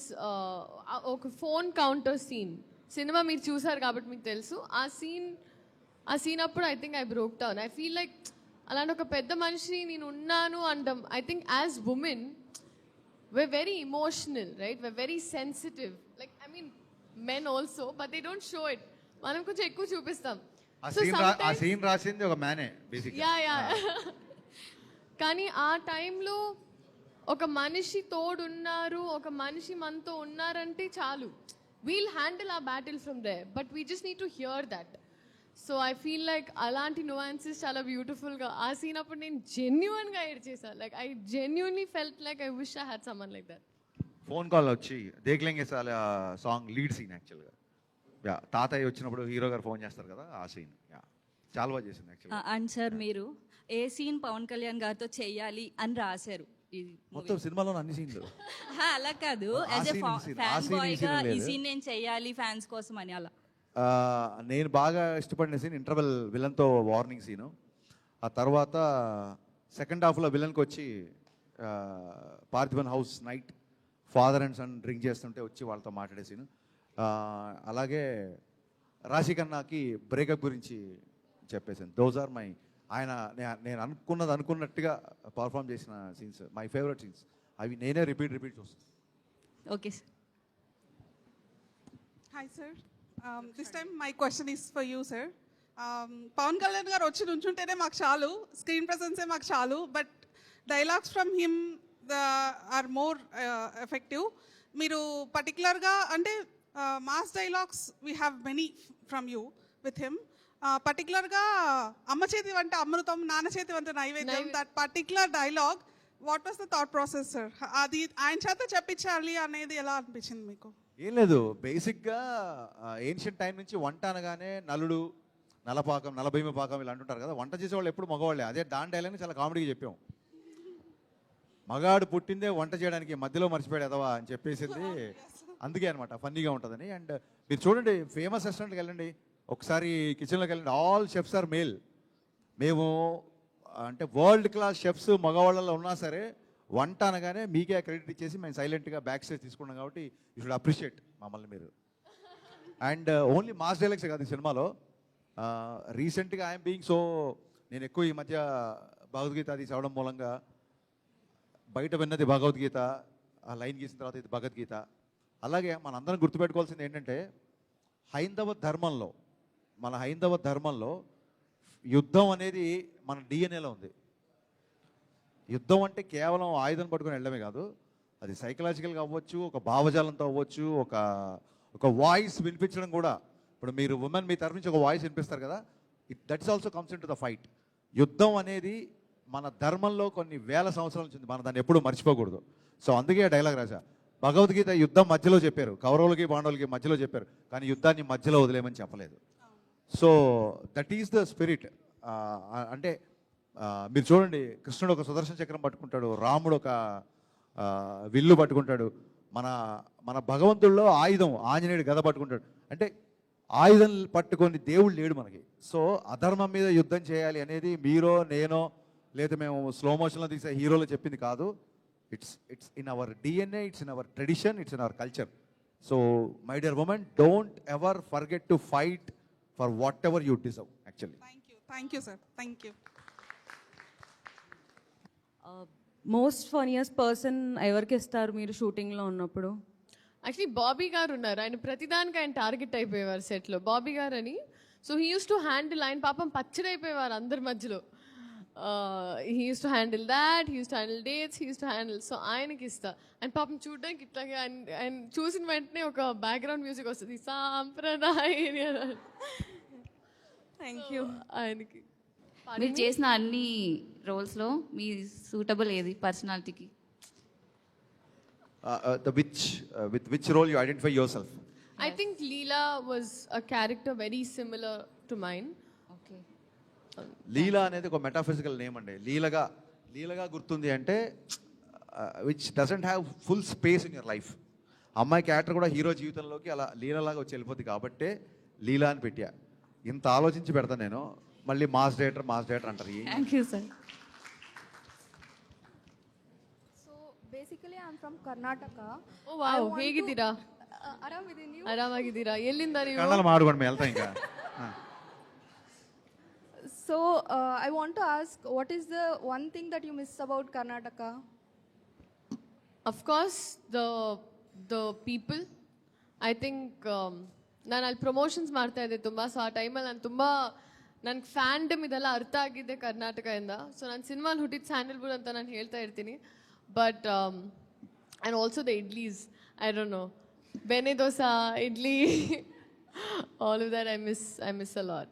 Speaker 1: ఒక phone counter scene. సినిమా మీరు చూసారు కాబట్టి మీకు తెలుసు. ఆ సీన్ అప్పుడు I think I broke down. I feel like అలాంటి ఒక పెద్ద మనిషి నేను ఉన్నాను అంటాం. I think as women we're very emotional, right? We're very sensitive. Like, I mean, men also, but they don't show it. మనం కొంచెం ఎక్కువ చూపిస్తాం.
Speaker 3: ఆ సీన్ రాసింది ఒక మ్యానే బేసిక్గా.
Speaker 1: యా. కానీ ఆ టైంలో ఒక మనిషి తోడున్నారు, ఒక మనిషి మనతో ఉన్నారంటే చాలు. వీల్ హ్యాండిల్ ఆ battle from there, but we just need to hear that. So I feel like అలాంటి నువాన్సెస్ చాలా బ్యూటిఫుల్గా ఆ సీన్ అప్పుడు నేను జెన్యున్గా ఏడ్చేసాను. Like I genuinely felt like I wish I had someone like that.
Speaker 3: Phone call వచ్చి దేఖ్లేంగే సాలా సాంగ్ లీడ్ సీన్ యాక్చువల్గా. యా, తాతయ్య వచ్చినప్పుడు హీరో గారు ఫోన్ చేస్తారు కదా, ఆ సీన్ యా చాలా బాగా చేసింది యాక్చువల్గా.
Speaker 12: అండ్ సార్ మీరు ఏ సీన్ పవన్ కళ్యాణ్ గారితో చెయ్యాలి అని రాశారు?
Speaker 3: మొత్తం సినిమాలో అన్ని సీన్లు
Speaker 12: అలా కాదు, యాజ్ ఎ ఫ్యాన్ బాయ్గా ఈ సీన్ నేను చెయ్యాలి ఫ్యాన్స్ కోసం అని. అలా
Speaker 3: నేను బాగా ఇష్టపడిన సీన్ ఇంటర్వెల్ విలన్తో వార్నింగ్ సీను. ఆ తర్వాత సెకండ్ హాఫ్లో విలన్కి వచ్చి Parthivan house night father and son drink చేస్తుంటే వచ్చి వాళ్ళతో మాట్లాడే సీను. అలాగే రాశి ఖన్నాకి బ్రేకప్ గురించి చెప్పేసాను. దోస్ ఆర్ మై నేను అనుకున్నట్టుగా పర్ఫామ్ చేసిన సీన్స్, మై ఫేవరెట్ సీన్స్. అవి నేనే రిపీట్ చూస్తాను.
Speaker 12: Okay sir.
Speaker 7: Hi, sir. This time my question is for you, sir. Pavan Kalyan garu వచ్చి నుంచుంటేనే మాకు చాలు, స్క్రీన్ ప్రెసెన్సే మాకు చాలు, but dialogues from him are more effective. మీరు పర్టికులర్గా అంటే mass dialogues we have many from you with him. పర్టికులర్గా అమ్మ చేతి వంట అమృతం, నాన్న చేతి వంట నైవేద్యం, that particular dialogue, what was the thought process sir? అది ఆయన చేత చెప్పించాలి అనేది ఎలా అనిపించింది మీకు?
Speaker 3: ఏం లేదు, బేసిక్గా ఏన్షియంట్ టైం నుంచి వంట అనగానే నలుడు, నలపాకం, నలభీమ పాకం ఇలా అంటుంటారు కదా. వంట చేసేవాళ్ళు ఎప్పుడు మగవాళ్ళే. అదే దాని డైలాగ్ని చాలా కామెడీగా చెప్పాం. మగాడు పుట్టిందే వంట చేయడానికి, మధ్యలో మర్చిపోయాడు ఎదవా అని చెప్పేసింది. అందుకే అనమాట ఫన్నీగా ఉంటుందని. అండ్ మీరు చూడండి, ఫేమస్ రెస్టారెంట్కి వెళ్ళండి, ఒకసారి కిచెన్లోకి వెళ్ళండి, ఆల్ షెఫ్స్ ఆర్ మేల్. మేము అంటే వరల్డ్ క్లాస్ షెఫ్స్ మగవాళ్ళలో ఉన్నా సరే వంట అనగానే మీకే క్రెడిట్ ఇచ్చేసి మేము సైలెంట్గా బ్యాక్ స్టేజ్ తీసుకున్నాం. కాబట్టి యూ షుడ్ అప్రిషియేట్ మమ్మల్ని మీరు. అండ్ ఓన్లీ మాస్ డైలాగ్సే కాదు ఈ సినిమాలో. రీసెంట్గా ఐఎమ్ బీయింగ్ సో నేను ఎక్కువ ఈ మధ్య భగవద్గీత అది చదవడం మూలంగా బయట విన్నది భగవద్గీత, ఆ లైన్ గీసిన తర్వాత ఇది భగవద్గీత. అలాగే మనందరం గుర్తుపెట్టుకోవాల్సింది ఏంటంటే మన హైందవ ధర్మంలో యుద్ధం అనేది మన డిఎన్ఏలో ఉంది. యుద్ధం అంటే కేవలం ఆయుధం పట్టుకొని వెళ్ళడమే కాదు, అది సైకలాజికల్గా అవ్వచ్చు, ఒక భావజాలంతో అవ్వచ్చు, ఒక వాయిస్ వినిపించడం కూడా. ఇప్పుడు మీరు ఉమెన్ మీ తరఫు నుంచి ఒక వాయిస్ వినిపిస్తారు కదా, that's also comes in to the fight. యుద్ధం అనేది మన ధర్మంలో కొన్ని వేల సంవత్సరాల నుంచి ఉంది, మనం దాన్ని ఎప్పుడూ మర్చిపోకూడదు. సో అందుకే డైలాగ్ రాజా, భగవద్గీత యుద్ధం మధ్యలో చెప్పారు, కౌరవులకి పాండవులకి మధ్యలో చెప్పారు, కానీ యుద్ధాన్ని మధ్యలో వదిలేమని చెప్పలేదు. So that is the spirit. అంటే మీరు చూడండి, కృష్ణుడు ఒక సుదర్శన చక్రం పట్టుకుంటాడు, రాముడు ఒక విల్లు పట్టుకుంటాడు, మన భగవంతుల్లో ఆయుధం ఆంజనేయుడు గద పట్టుకుంటాడు. అంటే ఆయుధం పట్టుకొని దేవుడు లేడు మనకి. సో అధర్మం మీద యుద్ధం చేయాలి అనేది మీరో నేనో లేదా మేము స్లో మోషన్లో తీసే హీరోలో చెప్పింది కాదు. It's in our DNA, it's in our tradition, it's in our culture. So my dear women, don't ever forget to fight for what ever you deserve actually.
Speaker 7: Thank you sir, thank you.
Speaker 14: Most funniest person ఎవరికి ఇస్తారు మీరు షూటింగ్లో ఉన్నప్పుడు?
Speaker 1: Actually Bobby గారు ఉన్నారు, ఆయన ప్రతిదానికి ఆయన టార్గెట్ అయిపోయేవారు సెట్లో. బాబీ గారు అని, so he use to handle, ఆయన పాపం పచ్చడైపోయేవారు అందరి మధ్యలో. He use to handle that, he use to handle dates, he use to handle. So ఆయనకి ఇస్తా. అండ్ పాపం చూడడానికి ఇట్లాగే ఆయన చూసిన వెంటనే ఒక బ్యాక్గ్రౌండ్ మ్యూజిక్ వస్తుంది, సాంప్రదాయ.
Speaker 14: Thank you.
Speaker 1: ఆయనకి
Speaker 15: మీరు చేసిన అన్ని రోల్స్లో మీ సూటబుల్ ఏది పర్సనాలిటీకి?
Speaker 3: With which role you identify yourself?
Speaker 1: I think Leela was a character very similar to mine.
Speaker 15: Okay.
Speaker 3: లీలా అనేది ఒక మెటాఫిజికల్ నేమ్ అండి. లీలగా గుర్తుంది అంటే which doesn't have full space in your life. అమ్మాయి క్యారెక్టర్ కూడా హీరో జీవితంలోకి అలా లీలలాగా వచ్చి వెళ్ళిపోతుంది కాబట్టే లీలా అని పెట్టా. ఇంత ఆలోచించి పెడతాను నేను. మళ్ళీ మాస్ డైరెక్టర్ అంటారు.
Speaker 15: Thank you sir.
Speaker 6: Basically, I'm from Karnataka.
Speaker 1: Oh wow, ಹೇಗಿದ್ದೀರಾ?
Speaker 6: ಆರಾಮಿದ್ದೀನಿ ನೀವು?
Speaker 1: ಆರಾಮಾಗಿದ್ದೀರಾ? ಎಲ್ಲಿಂದ ನೀವು?
Speaker 3: ಕನ್ನಡ ಮಾಡ್ಕೊಂಡು ಮೇಲೆ వెళ్తా ఇంకా.
Speaker 6: So, I want to ask, what is the one thing that you miss about Karnataka?
Speaker 1: Of course, the people. I think ನಾನು ಅಲ್ಲಿ ಪ್ರಮೋಷನ್ಸ್ ಮಾಡ್ತಾ ಇದ್ದೆ ತುಂಬ. ಸೊ ಆ ಟೈಮಲ್ಲಿ ನಾನು ತುಂಬ ನನಗೆ ಫ್ಯಾಂಡಮ್ ಇದೆಲ್ಲ ಅರ್ಥ ಆಗಿದ್ದೆ ಕರ್ನಾಟಕದಿಂದ. ಸೊ ನಾನು ಸಿನಿಮಾಲಿ ಹುಟ್ಟಿದ ಸ್ಯಾಂಡಲ್ವುಡ್ ಅಂತ ನಾನು ಹೇಳ್ತಾ ಇರ್ತೀನಿ. But and also the idlis, I don't know, bene dosa, idli, all of that I miss a lot.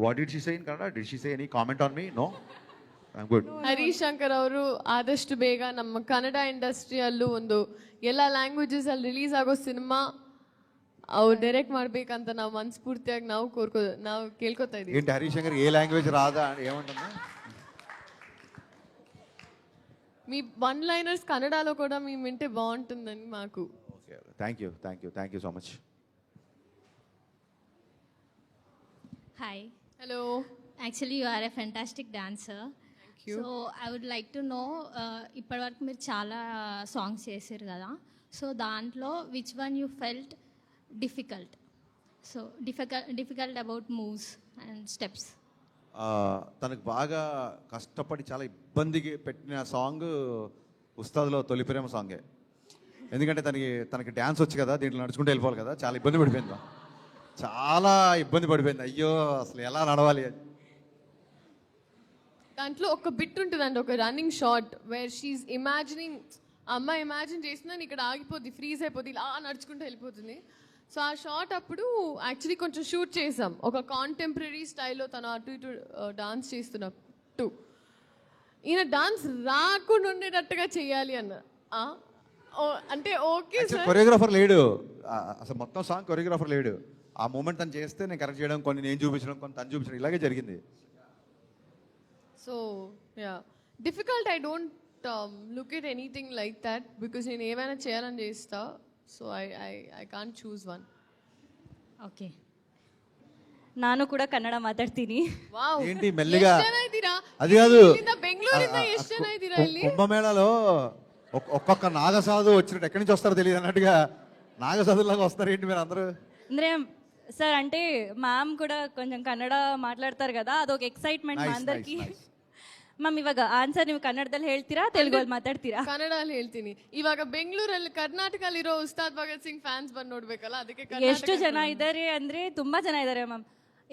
Speaker 3: What did she say in Kannada? Did she say any comment on me? No? I'm good.
Speaker 1: Harish Shankar ಅವರು ಆದಷ್ಟು ಬೇಗ ನಮ್ಮ ಕನ್ನಡ ಇಂಡಸ್ಟ್ರಿಯಲ್ಲೂ ಒಂದು ಎಲ್ಲ languages ಅಲ್ಲಿ release ಆಗೋ cinema ಅವ್ರು direct ಮಾಡ್ಬೇಕಂತ ನಾವು ಮನಸ್ಫೂರ್ತಿಯಾಗಿ ನಾವು ಕೇಳ್ಕೊತಾ ಇದೀವಿ.
Speaker 3: ఏంటి హరీష్ శంకర్ ఏ లాంగ్వేజ్ రాదా ఏమంటున్నా?
Speaker 1: మీ వన్ లైనర్స్ కన్నడలో కూడా మేము వింటే బాగుంటుందని మాకు.
Speaker 3: Okay, thank you so much.
Speaker 10: Hi.
Speaker 1: Hello.
Speaker 10: Actually you are a fantastic dancer. So I would like to know, ఇప్పటివరకు మీరు చాలా సాంగ్స్ చేశారు కదా, సో దాంట్లో which one you felt difficult? So difficult about moves and steps.
Speaker 3: తనకు బాగా కష్టపడి చాలా ఇబ్బందికి పెట్టిన సాంగ్ ఉస్తాద్లో తొలి ప్రేమ సాంగే. ఎందుకంటే తనకి డ్యాన్స్ వచ్చి కదా, దీంట్లో నడుచుకుంటూ వెళ్ళిపోవాలి కదా, చాలా ఇబ్బంది పడిపోయింది. అయ్యో అసలు ఎలా నడవాలి.
Speaker 1: దాంట్లో ఒక బిట్ ఉంటుందండి, ఒక running shot where she imagining, అమ్మాయి ఇమాజిన్ చేసిందని ఇక్కడ ఆగిపోద్ది, ఫ్రీజ్ అయిపోద్ది, ఇలా నడుచుకుంటూ వెళ్ళిపోతుంది. సో ఆ షాట్ అప్పుడు యాక్చువల్లీ కొంచెం షూట్ చేసాం, ఒక కాంటెంపరీ స్టైల్లో తను అటు ఇటు డాన్స్ చేస్తున్నట్టు. ఈయన డాన్స్ రాకుండా ఉండేటట్టుగా చేయాలి అన్న. అంటే ఓకే సార్,
Speaker 3: కొరియోగ్రాఫర్ లేడు అసలు, మొత్తం సాంగ్ కొరియోగ్రాఫర్ లేడు. ఆ మూమెంట్ తను చేస్తే నేను కరెక్ట్ చేయడం, కొన్ని నేను చూపించడం, కొన్ని తను చూపించడం, ఇలాగే జరిగింది.
Speaker 1: So yeah, difficult. I don't look at anything like that because నేను ఏమైనా చేయాలని చేస్తా. So I can't choose one.
Speaker 12: Okay, ನಾನು ಕೂಡ ಕನ್ನಡ ಮಾತಾಡ್ತೀನಿ.
Speaker 1: వావ్,
Speaker 3: ఏంటి మెల్లిగా? అది కాదు,
Speaker 1: బెంగళూರಿಂದ ಎಷ್ಟು ಜನ ಇದ್ದೀರಾ ಇಲ್ಲಿ?
Speaker 3: కుంభమేళలో ఒక్కొక్క నాగసాధు వచ్చినట్టు ఎక్కడి నుంచి వస్తారో తెలియదు అన్నట్టుగా నాగసాధులాగా వస్తారు ఏంటి మీరు అందరూ?
Speaker 12: ಅಂದರೆ సార్ అంటే మ్యామ్ కూడా కొంచెం ಕನ್ನಡ ಮಾತಾಡ್ತಾರೆ కదా ಅದೊಂದು ಎಕ್ಸೈಟ್ಮೆಂಟ್
Speaker 3: Nice,
Speaker 12: అందరికి
Speaker 3: nice, nice.
Speaker 12: ಮ್ಯಾಮ್ ಇವಾಗ ಆನ್ಸರ್ ನೀವು ಕನ್ನಡದಲ್ಲಿ ಹೇಳ್ತೀರಾ ತೆಲುಗಲ್ಲಿ ಮಾತಾಡ್ತೀರಾ
Speaker 1: ಕನ್ನಡಲ್ಲಿ ಹೇಳ್ತೀನಿ. ಇವಾಗ ಬೆಂಗಳೂರಲ್ಲಿ ಕರ್ನಾಟಕದಲ್ಲಿರೋ ಉಸ್ತಾದ್ ಭಗತ್ ಸಿಂಗ್ ಫ್ಯಾನ್ಸ್ ಬಂದು ನೋಡ್ಬೇಕಲ್ಲ, ಅದಕ್ಕೆ
Speaker 12: ಎಷ್ಟು ಜನ ಇದ್ದಾರೆ ಅಂದರೆ ತುಂಬ ಜನ ಇದ್ದಾರೆ ಮ್ಯಾಮ್.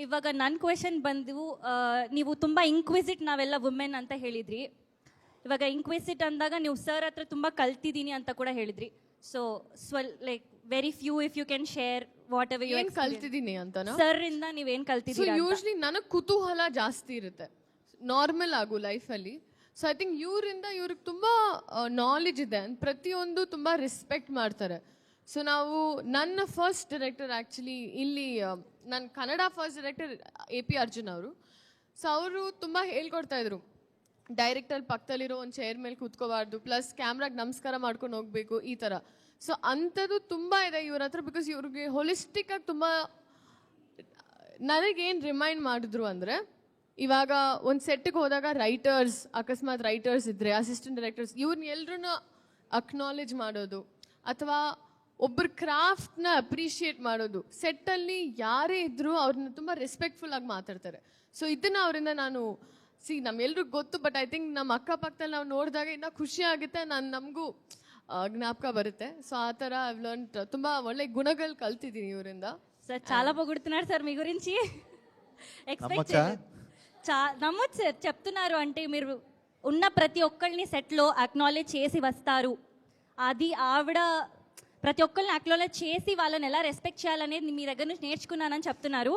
Speaker 12: ಇವಾಗ ನನ್ನ ಕ್ವೆಶನ್ ಬಂದು ನೀವು ತುಂಬ ಇಂಕ್ವಿಸಿಟ್ ನಾವೆಲ್ಲ ವುಮೆನ್ ಅಂತ ಹೇಳಿದ್ರಿ. ಇವಾಗ ಇಂಕ್ವಿಸಿಟ್ ಅಂದಾಗ ನೀವು ಸರ್ ಹತ್ರ ತುಂಬ ಕಲ್ತಿದ್ದೀನಿ ಅಂತ ಕೂಡ ಹೇಳಿದ್ರಿ. So like very few if you can share whatever you
Speaker 1: ಕಲ್ತಿದ್ದೀನಿ ಅಂತ
Speaker 12: ಸರ್ ಇಂದ ನೀವೇನು ಕಲ್ತಿದ್ದೀರಾ?
Speaker 1: ಯೂಶ್ವಲಿ ನನಗೆ ಕುತೂಹಲ ಜಾಸ್ತಿ ಇರುತ್ತೆ ನಾರ್ಮಲ್ ಆಗು ಲೈಫಲ್ಲಿ. ಸೊ ಐ ಥಿಂಕ್ ಇವ್ರಿಗೆ ತುಂಬ ನಾಲೆಜ್ ಇದೆ, ಪ್ರತಿಯೊಂದು ತುಂಬ ರೆಸ್ಪೆಕ್ಟ್ ಮಾಡ್ತಾರೆ. ಸೊ ನಾವು ನನ್ನ ಫಸ್ಟ್ ಡೈರೆಕ್ಟರ್ ಆ್ಯಕ್ಚುಲಿ ಇಲ್ಲಿ ನನ್ನ Kannada first director AP Arjun ಅವರು. ಸೊ ಅವರು ತುಂಬ ಹೇಳ್ಕೊಡ್ತಾ ಇದ್ರು, ಡೈರೆಕ್ಟರ್ ಪಕ್ಕದಲ್ಲಿರೋ ಒಂದು ಚೇರ್ ಮೇಲೆ ಕೂತ್ಕೋಬಾರ್ದು, ಪ್ಲಸ್ ಕ್ಯಾಮ್ರಾಗೆ ನಮಸ್ಕಾರ ಮಾಡ್ಕೊಂಡು ಹೋಗಬೇಕು, ಈ ಥರ. ಸೊ ಅಂಥದ್ದು ತುಂಬ ಇದೆ ಇವ್ರ ಹತ್ರ. ಬಿಕಾಸ್ ಇವ್ರಿಗೆ ಹೋಲಿಸ್ಟಿಕ್ಕಾಗಿ ತುಂಬ ನನಗೇನು ರಿಮೈಂಡ್ ಮಾಡಿದ್ರು ಅಂದರೆ, ಇವಾಗ ಒಂದು ಸೆಟ್ಟಿಗೆ ಹೋದಾಗ ರೈಟರ್ಸ್, ಅಕಸ್ಮಾತ್ ರೈಟರ್ಸ್ ಇದ್ದರೆ, ಅಸಿಸ್ಟೆಂಟ್ ಡೈರೆಕ್ಟರ್ಸ್, ಇವ್ರನ್ನ ಎಲ್ರೂ ಅಕ್ನಾಲೇಜ್ ಮಾಡೋದು ಅಥವಾ ಒಬ್ಬರ ಕ್ರಾಫ್ಟ್ನ ಅಪ್ರಿಷಿಯೇಟ್ ಮಾಡೋದು. ಸೆಟ್ಟಲ್ಲಿ ಯಾರೇ ಇದ್ದರೂ ಅವ್ರನ್ನ ತುಂಬ ರೆಸ್ಪೆಕ್ಟ್ಫುಲ್ಲಾಗಿ ಮಾತಾಡ್ತಾರೆ. ಸೊ ಇದನ್ನು ಅವರಿಂದ ನಾನು ನಮ್ಮೆಲ್ರಿಗೂ ಗೊತ್ತು, ಬಟ್ ಐ ಥಿಂಕ್ ನಮ್ಮ ಅಕ್ಕಪಕ್ಕದಲ್ಲಿ ನಾವು ನೋಡಿದಾಗ ಇನ್ನೂ ಖುಷಿ ಆಗುತ್ತೆ, ನಮಗೂ ಜ್ಞಾಪಕ ಬರುತ್ತೆ. ಸೊ ఆ ಥರ ಐವ್ ಲರ್ನ್ ತುಂಬ ಒಳ್ಳೆ గుణಗಳು కల్తిದ್ದೀನಿ ಇವರಿಂದ.
Speaker 12: సార్ చాలా పొగుడుతున్నారు సార్ మీ గురించి. ఎక్స్పెక్ట్ నమ్మొచ్చు సార్, చెప్తున్నారు అంటే మీరు ఉన్న ప్రతి ఒక్కళ్ళని సెట్లో అక్నాలెడ్జ్ చేసి వస్తారు. అది ఆవిడ ప్రతి ఒక్కరిని అక్నాలెడ్జ్ చేసి వాళ్ళని ఎలా రెస్పెక్ట్ చేయాలనేది మీ దగ్గర నుంచి నేర్చుకున్నానని చెప్తున్నారు.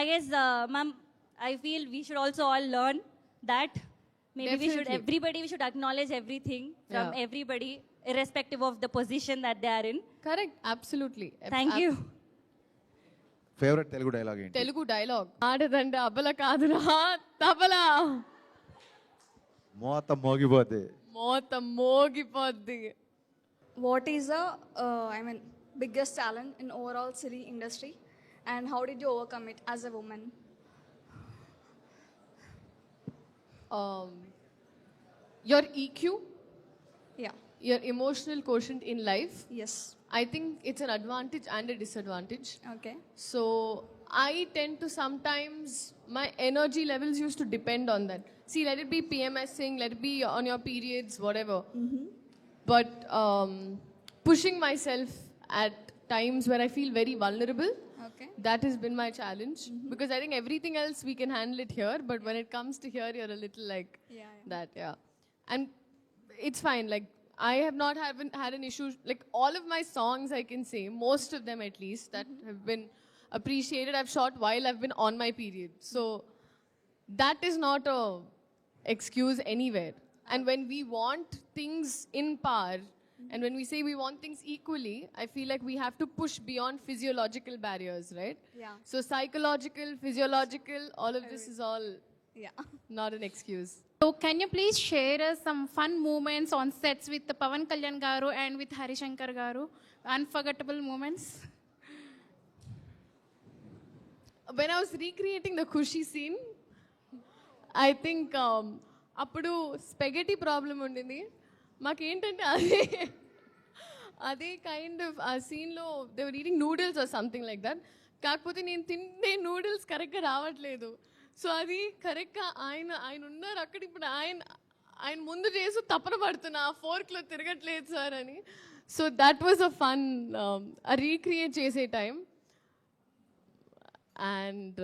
Speaker 12: I guess ma'am, I feel we should also all learn that. Maybe everybody should acknowledge everything from everybody, irrespective of the position that they are in.
Speaker 1: Correct, absolutely.
Speaker 12: Thank you.
Speaker 3: Favourite Telugu dialogue ఏంటి?
Speaker 1: Telugu dialogue ఆడదంటే అబల కాదురా తబలా,
Speaker 3: మోత మోగిపోద్ది.
Speaker 1: మోత మోగిపోద్ది.
Speaker 16: What is the biggest challenge in overall city industry, and how did you overcome it as a woman?
Speaker 1: Your EQ,
Speaker 16: Yeah.
Speaker 1: your emotional quotient in life.
Speaker 16: Yes.
Speaker 1: I think it's an advantage and a disadvantage.
Speaker 16: Okay.
Speaker 1: So I tend to sometimes, my energy levels used to depend on that. See, let it be PMSing, let it be on your periods, whatever. But pushing myself at times where I feel very vulnerable,
Speaker 16: Okay.
Speaker 1: that has been my challenge. Because I think everything else we can handle it here, but when it comes to here, you're a little like that, yeah. And it's fine. Like, I have not had an issue. Like, all of my songs, I can say, most of them at least, that have been appreciated, I've shot while I've been on my period. So that is not a excuse anywhere. And when we want things in par, and when we say we want things equally, I feel like we have to push beyond physiological barriers, right?
Speaker 16: Yeah.
Speaker 1: So psychological, physiological, all of this is all not an excuse.
Speaker 13: So can you please share us some fun moments on sets with Pavan Kalyan garu and with Harishankar garu? Unforgettable moments.
Speaker 1: When I was recreating the Khushi scene, I think అప్పుడు spaghetti problem ఉండింది మాకేంటంటే అదే kind of ఆ సీన్లో they were eating noodles or something like that. కాకపోతే నేను తినే noodles కరెక్ట్గా రావట్లేదు. సో అది కరెక్ట్గా ఆయన ఉన్నారు అక్కడ, ఇప్పుడు ఆయన ముందు చేసి తపన పడుతున్నా, ఆ ఫోర్క్లో తిరగట్లేదు సార్ అని. So that was a fun recreate చేసే టైం. అండ్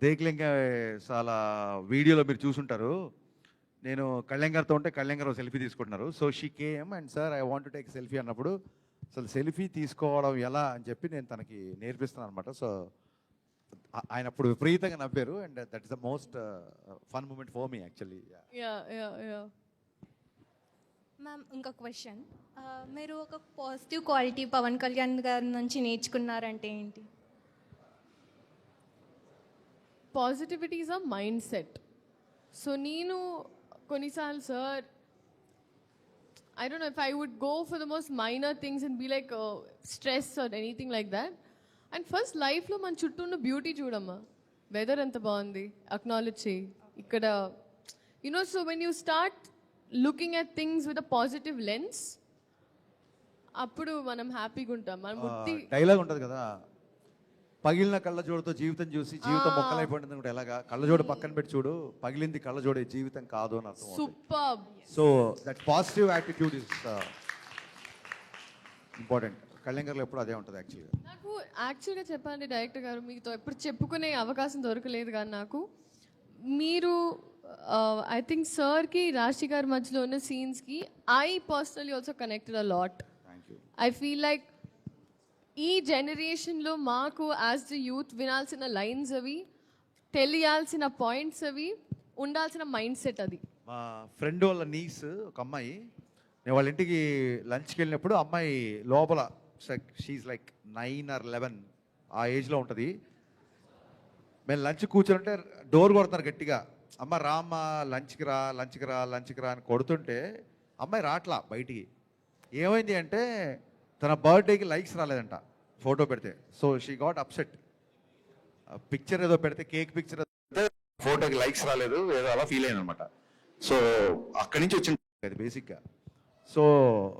Speaker 3: దేక్లింగ చాలా వీడియోలో మీరు చూసుంటారు, నేను కళ్యాణ్ గారితో ఉంటే కళ్యాణ్ గారు సెల్ఫీ తీసుకుంటున్నారు. So she came and sir I want to take selfie అన్నప్పుడు అసలు సెల్ఫీ తీసుకోవడం ఎలా అని చెప్పి నేను తనకి నేర్పిస్తున్నాను అనమాట. సో ఆయన అప్పుడు విపరీతంగా నవ్వారు and that is the most fun moment for me actually.
Speaker 17: Ma'am, ఇంకొక క్వశ్చన్, మీరు ఒక పాజిటివ్ క్వాలిటీ పవన్ కళ్యాణ్ గారి నుంచి నేర్చుకున్నారంటే ఏంటి?
Speaker 1: Positivity is a mind set. So నేను కొన్నిసార్లు sir I don't know if I would go for the most minor things and be like stress or anything like that. And first లైఫ్లో మన చుట్టూ ఉన్న beauty చూడమ్మా, వెదర్ ఎంత బాగుంది acknowledge చేయి ఇక్కడ, you know. So when you start looking at things with a positive lens, అప్పుడు మనం హ్యాపీగా ఉంటాం. మన ముట్టి
Speaker 3: డైలాగ్ ఉంటుంది కదా, పగిలిన కళ్ళజోడుతో జీవితం చూసి జీవితం మొక్కలైపోయింది కూడా ఎలాగా కళ్ళజోడు పక్కన పెట్టి చూడు పగిలింది కళ్ళజోడే జీవితం కాదు అని అర్థం.
Speaker 1: Super.
Speaker 3: So that positive attitude is important. Kalyan గారు ఎప్పుడు అదే ఉంటుంది యాక్చువల్గా.
Speaker 1: నాకు యాక్చువల్గా చెప్పాలంటే డైరెక్టర్ గారు మీతో ఎప్పుడు చెప్పుకునే అవకాశం దొరకలేదు కానీ నాకు మీరు ఐ థింక్ సార్కి రాశి గారి మధ్యలో ఉన్న సీన్స్కి I personally also connected a lot. I feel like ఈ జనరేషన్లో మాకు యాజ్ ద యూత్ వినాల్సిన లైన్స్ అవి, తెలియాల్సిన పాయింట్స్ అవి, ఉండాల్సిన మైండ్ సెట్ అది.
Speaker 3: మా ఫ్రెండ్ వాళ్ళ నీస్ ఒక అమ్మాయి, నేను వాళ్ళ ఇంటికి లంచ్కి వెళ్ళినప్పుడు అమ్మాయి లోపల షీఈ్ లైక్ 9 or 11 ఆ ఏజ్లో ఉంటుంది. మేము లంచ్ కూర్చోంటే డోర్ కొడతారు గట్టిగా, అమ్మ రామ్మ లంచ్కి రా లంచ్కి రా లంచ్కి రా అని కొడుతుంటే అమ్మాయి రాట్లా బయటికి. ఏమైంది అంటే తన బర్త్డేకి లైక్స్ రాలేదంట ఫోటో పెడితే. So she got upset. Picture ఏదో పెడితే కేక్ పిక్చర్ ఫోటోకి లైక్స్ రాలేదు ఏదో అలా ఫీల్ అయింది అనమాట. సో అక్కడి నుంచి వచ్చింది బేసిక్గా. So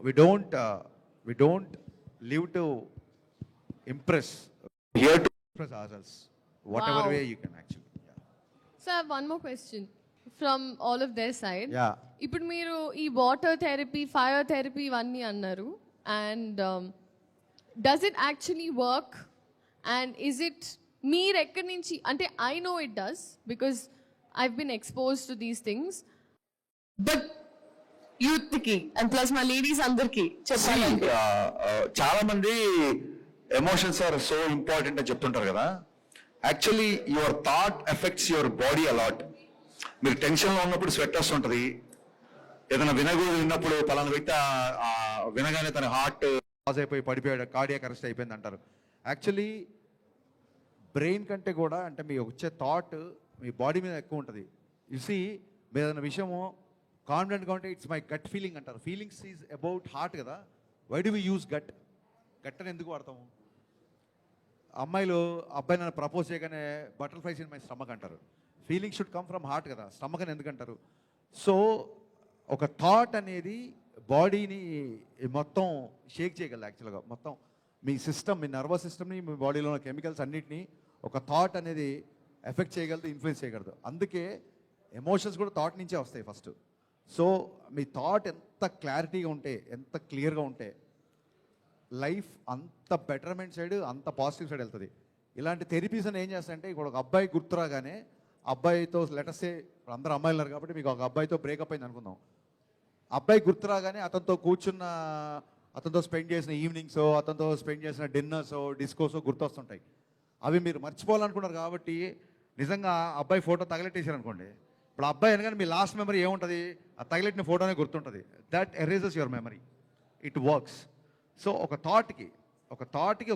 Speaker 3: we don't live to impress, here to impress ourselves whatever way you can actually.
Speaker 1: So I have one more question from all of their side.
Speaker 3: Yeah.
Speaker 1: ఇప్పుడు మీరు ఈ వాటర్ థెరపీ, ఫైర్ థెరపీ ఇవన్నీ అన్నారు. And does it actually work? And is it మీరు ఎక్కడి నుంచి, అంటే I know it does because I've been expose to these things, but యూత్కి అండ్ ప్లస్ మా లేడీస్ అందరికి చెప్పాలంటే
Speaker 3: చాలా మంది ఎమోషన్స్ ఆర్ సో ఇంపార్టెంట్ అని చెప్తుంటారు కదా. Actually your thought affects your body a lot. మీరు టెన్షన్లో ఉన్నప్పుడు స్వెట్ వస్తుంటుంది, ఏదైనా విన్నప్పుడు పలానా వ్యక్తి వినగానే తన హార్ట్ పాజ్ అయిపోయి పడిపోయాడు, కార్డియాక్ అరెస్ట్ అయిపోయింది అంటారు. యాక్చువల్లీ బ్రెయిన్ కంటే కూడా అంటే మీ వచ్చే థాట్ మీ బాడీ మీద ఎక్కువ ఉంటుంది. చూసి మీరు ఏదైనా విషయము కాన్ఫిడెంట్గా ఉంటే ఇట్స్ మై గట్ ఫీలింగ్ అంటారు. ఫీలింగ్స్ ఈజ్ అబౌట్ హార్ట్ కదా. Why do we use gut? Gut అని ఎందుకు వాడతాము? అమ్మాయిలు అబ్బాయి నన్ను ప్రపోజ్ చేయగానే బటర్ఫ్లైస్ ఇన్ మై స్టమక్ అంటారు. Feeling should come from heart కదా, స్టమక్ అని ఎందుకంటారు? సో ఒక థాట్ అనేది బాడీని మొత్తం షేక్ చేయగలదు. యాక్చువల్గా మొత్తం మీ సిస్టమ్, మీ నర్వస్ సిస్టమ్ని, మీ బాడీలో ఉన్న కెమికల్స్ అన్నిటినీ ఒక థాట్ అనేది ఎఫెక్ట్ చేయగలదు, ఇన్ఫ్లుయెన్స్ చేయగలదు. అందుకే ఎమోషన్స్ కూడా థాట్ నుంచే వస్తాయి ఫస్ట్. సో మీ థాట్ ఎంత క్లారిటీగా ఉంటే, ఎంత క్లియర్గా ఉంటే లైఫ్ అంత బెటర్మెంట్ సైడ్, అంత పాజిటివ్ సైడ్ వెళ్తుంది. ఇలాంటి థెరపీస్ అని ఏం చేస్తాయంటే, ఇప్పుడు ఒక అబ్బాయి గుర్తురాగానే అబ్బాయితో లెటర్సే, ఇప్పుడు అందరూ అమ్మాయిలు ఉన్నారు కాబట్టి మీకు ఒక అబ్బాయితో బ్రేకప్ అయింది అనుకుందాం. అబ్బాయి గుర్తురాగానే అతనితో కూర్చున్న, అతనితో స్పెండ్ చేసిన ఈవినింగ్సో, అతనితో స్పెండ్ చేసిన డిన్నర్సో, డిస్కోసో గుర్తొస్తుంటాయి. అవి మీరు మర్చిపోవాలనుకున్నారు కాబట్టి నిజంగా అబ్బాయి ఫోటో తగలెట్టేసారు అనుకోండి, ఇప్పుడు అబ్బాయి అనగానే మీ లాస్ట్ మెమరీ ఏముంటుంది? ఆ తగలెట్టిన ఫోటోనే గుర్తుంటుంది. That erases your memory. It works. So ఒక థాట్కి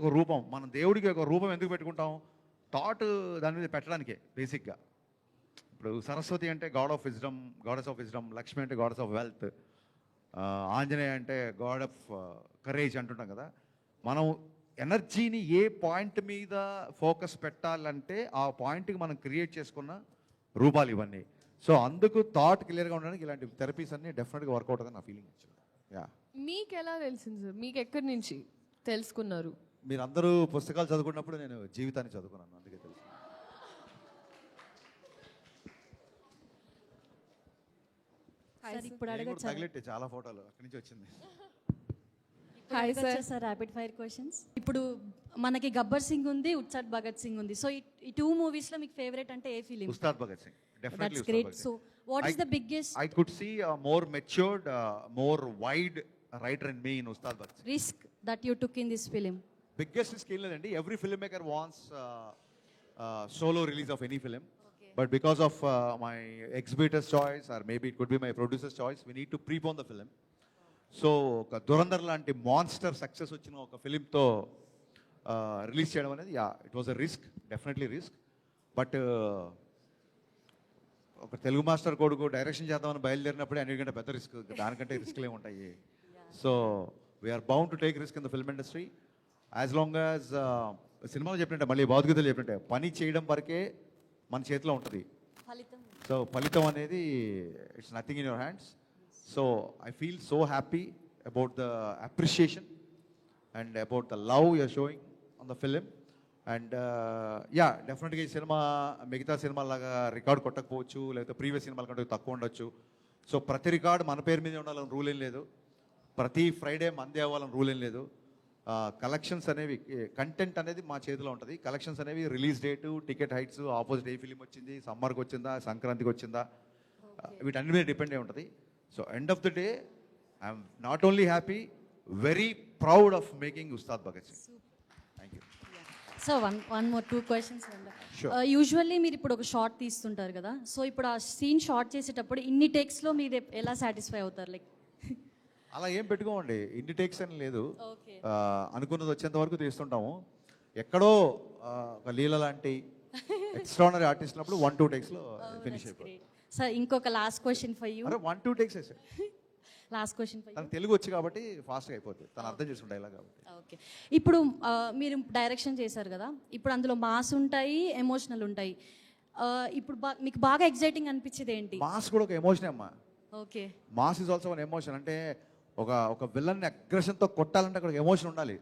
Speaker 3: ఒక రూపం, మనం దేవుడికి ఒక రూపం ఎందుకు పెట్టుకుంటాం? థాట్ దాని మీద పెట్టడానికే బేసిక్గా. ఇప్పుడు సరస్వతి అంటే God of wisdom, goddess of wisdom. Lakshmi అంటే గాడెస్ ఆఫ్ వెల్త్. ఆంజనేయ అంటే గాడ్ ఆఫ్ కరేజ్ అంటుంటాం కదా. మనం ఎనర్జీని ఏ పాయింట్ మీద ఫోకస్ పెట్టాలంటే ఆ పాయింట్కి మనం క్రియేట్ చేసుకున్న రూపాలు ఇవన్నీ. సో అందుకు థాట్ క్లియర్గా ఉండడానికి ఇలాంటి థెరపీస్ అన్నీ డెఫినెట్గా వర్కౌట్ అవుతుంది నా ఫీలింగ్. యా.
Speaker 1: మీకు ఎలా తెలిసింది సార్? మీకు ఎక్కడి నుంచి తెలుసుకున్నారు?
Speaker 3: మీరందరూ పుస్తకాలు చదువుకున్నప్పుడు నేను జీవితాన్ని చదువుకున్నాను, అందుకే తెలుసు.
Speaker 12: ఇప్పుడు అడగచ్చా?
Speaker 3: తగిలెట్టే చాలా ఫోటోలు అక్కడి నుంచి వచ్చింది.
Speaker 2: Hi
Speaker 12: sir, rapid fire questions.
Speaker 2: ఇప్పుడు మనకి గబ్బర్ సింగ్ ఉంది, ఉత్సాద్ భగత్ సింగ్ ఉంది. సో ఈ టూ మూవీస్ లో మీకు ఫేవరెట్ అంటే ఏ film?
Speaker 3: Ustaad Bhagat Singh. Definitely
Speaker 2: That's great. So what is the biggest?
Speaker 3: I could see a more matured, more wide writer in me in Ustad Bhagat Singh.
Speaker 2: Risk that you took in this film?
Speaker 3: Biggest risk లేదండి. Every filmmaker wants solo release of any film. Okay. But because of my exhibitor's choice or maybe it could be my producer's choice, we need to prepone the film. So ఒక దురంధర్ లాంటి monster success వచ్చిన ఒక ఫిలింతో release చేయడం అనేది it was a risk, definitely risk. But ఒక Telugu master కొడుకు direction చేద్దామని బయలుదేరినప్పుడే అన్నిటికంటే పెద్ద రిస్క్, దానికంటే రిస్క్లే ఉంటాయి. So we're bound to take risk in the film industry as long as సినిమాలో చెప్పినట్టే, మళ్ళీ భౌతికతలు చెప్పినట్టే పని చేయడం వరకే మన చేతిలో ఉంటుంది. సో ఫలితం అనేది it's nothing in your hands. So I feel so happy about the appreciation and about the love you're showing on the film. And yeah డెఫినెట్గా ఈ సినిమా మిగతా సినిమాలాగా రికార్డ్ కొట్టకపోవచ్చు, లేకపోతే ప్రీవియస్ సినిమాల కంటే తక్కువ ఉండొచ్చు. సో ప్రతి రికార్డ్ మన పేరు మీద ఉండాలని రూల్ ఏం లేదు, ప్రతి ఫ్రైడే మందే అవ్వాలని రూల్ ఏం లేదు. కలెక్షన్స్ అనేవి, కంటెంట్ అనేది మా చేతిలో ఉంటుంది. కలెక్షన్స్ అనేవి release date, ticket heights, opposite ఏ ఫిలిం వచ్చింది, సమ్మర్కి వచ్చిందా, సంక్రాంతికి వచ్చిందా, వీటన్ని మీద డిపెండ్ అయి ఉంటుంది. So end of the day I'm not only happy, very proud of making Ustaad Bhagat Singh. Thank you.
Speaker 18: So one more 2 questions.
Speaker 3: Sure.
Speaker 18: Usually మీరు ఇప్పుడు ఒక షార్ట్ తీస్తుంటారు కదా, సో ఇప్పుడు ఆ సీన్ షార్ట్ చేసేటప్పుడు ఇన్ని టేక్స్లో మీరు ఎలా సాటిస్ఫై అవుతారు? లైక్
Speaker 3: అలా ఏం పెట్టుకోమండి, ఇన్ని టేక్స్ అని లేదు. అనుకున్నది వచ్చేంత వరకు తీస్తుంటాము. ఎక్కడో ఒక లీల లాంటి ఎక్స్ట్రానరీ ఆర్టిస్ట్ ఉన్నప్పుడు 1-2 టేక్స్లో ఫినిష్ అయిపోయింది.
Speaker 18: సార్ ఇంకొక last question for you.
Speaker 3: 1-2 takes వేసాడు.
Speaker 18: Last question for you.
Speaker 3: తనకు తెలుగు వచ్చి కాబట్టి ఫాస్ట్గా అయిపోతుంది, తను అర్థం చేసుకుంటే ఇలా కాబట్టి.
Speaker 18: ఓకే, ఇప్పుడు మీరు డైరెక్షన్ చేశారు కదా, ఇప్పుడు అందులో మాస్ ఉంటాయి, ఎమోషనల్ ఉంటాయి. ఇప్పుడు మీకు బాగా ఎగ్జైటింగ్ అనిపించేది ఏంటి?
Speaker 3: మాస్ కూడా ఒక ఎమోషన్ అమ్మా.
Speaker 18: Okay,
Speaker 3: mass is also one emotion. అంటే ఒక విలన్ని అగ్రెషన్తో కొట్టాలంటే అక్కడ ఎమోషన్ ఉండాలి.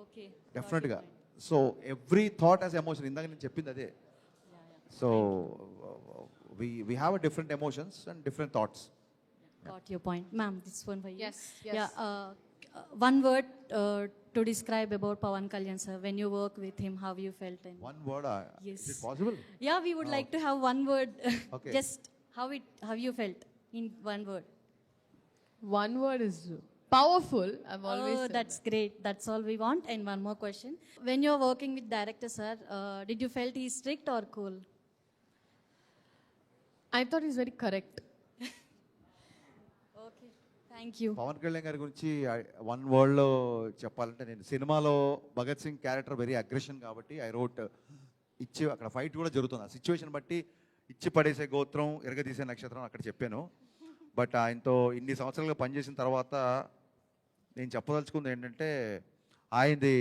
Speaker 18: ఓకే,
Speaker 3: డెఫినెట్గా. So every thought as emotion. ఇందాక నేను చెప్పింది అదే. So we have a different emotions and different thoughts.
Speaker 18: Got your point. Ma'am, this one for you.
Speaker 1: Yes.
Speaker 18: Yeah, one word to describe about Pawan Kalyan sir. When you work with him, how you felt? And
Speaker 3: One word?
Speaker 18: Yes.
Speaker 3: Is it possible?
Speaker 18: Yeah, we would like to have one word.
Speaker 3: Okay.
Speaker 18: Just how you felt in one word.
Speaker 1: One word is powerful. I've always said
Speaker 18: that's great. That's all we want. And one more question. When you're working with director sir, did you felt he's strict or cool?
Speaker 1: I thought he's very correct.
Speaker 18: Okay, thank you.
Speaker 3: Pavan Kalyan గారి గురించి 1 wordలో చెప్పాలంటే, నేను సినిమాలో Bhagat Singh character very aggression కాబట్టి I wrote ఇచ్చి, అక్కడ fight కూడా జరుగుతుంది, ఆ సిచ్యువేషన్ బట్టి ఇచ్చి పడేసే గోత్రం, ఎరగదీసే నక్షత్రం అక్కడ చెప్పాను. బట్ ఆయనతో ఇన్ని సంవత్సరాలుగా పనిచేసిన తర్వాత నేను చెప్పదలుచుకుంది ఏంటంటే, ఆయనది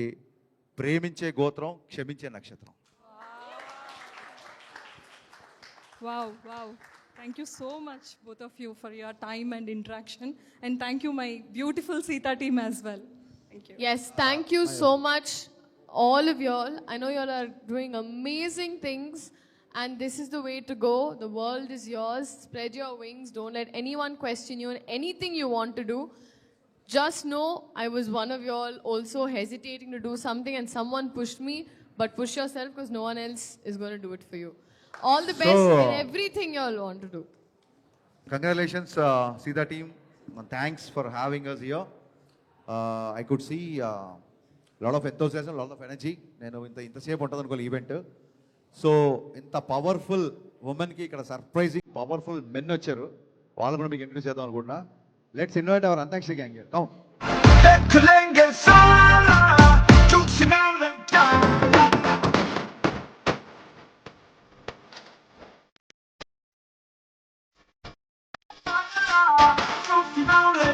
Speaker 3: ప్రేమించే గోత్రం, క్షమించే నక్షత్రం.
Speaker 4: Wow. Thank you so much, both of you, for your time and interaction. And thank you, my beautiful Sita team as well. Thank you.
Speaker 1: Yes, thank you so much, all of y'all. I know y'all are doing amazing things, and this is the way to go. The world is yours. Spread your wings. Don't let anyone question you on anything you want to do. Just know I was one of y'all also hesitating to do something, and someone pushed me. But push yourself, because no one else is going to do it for you. All the best in everything you all want to do.
Speaker 3: Congratulations, Sita team. Thanks for having us here. I could see lot of enthusiasm, lot of energy. నేను ఇంతసేపు ఉంటుంది అనుకోవాలి event. So ఇంత powerful ఉమెన్కి ఇక్కడ surprising powerful men వచ్చారు, వాళ్ళు కూడా మీకు ఇంట్రడ్యూస్ చేద్దాం అనుకుంటున్నా. Let's invite our antakshari gang here. Come.
Speaker 19: Mountain.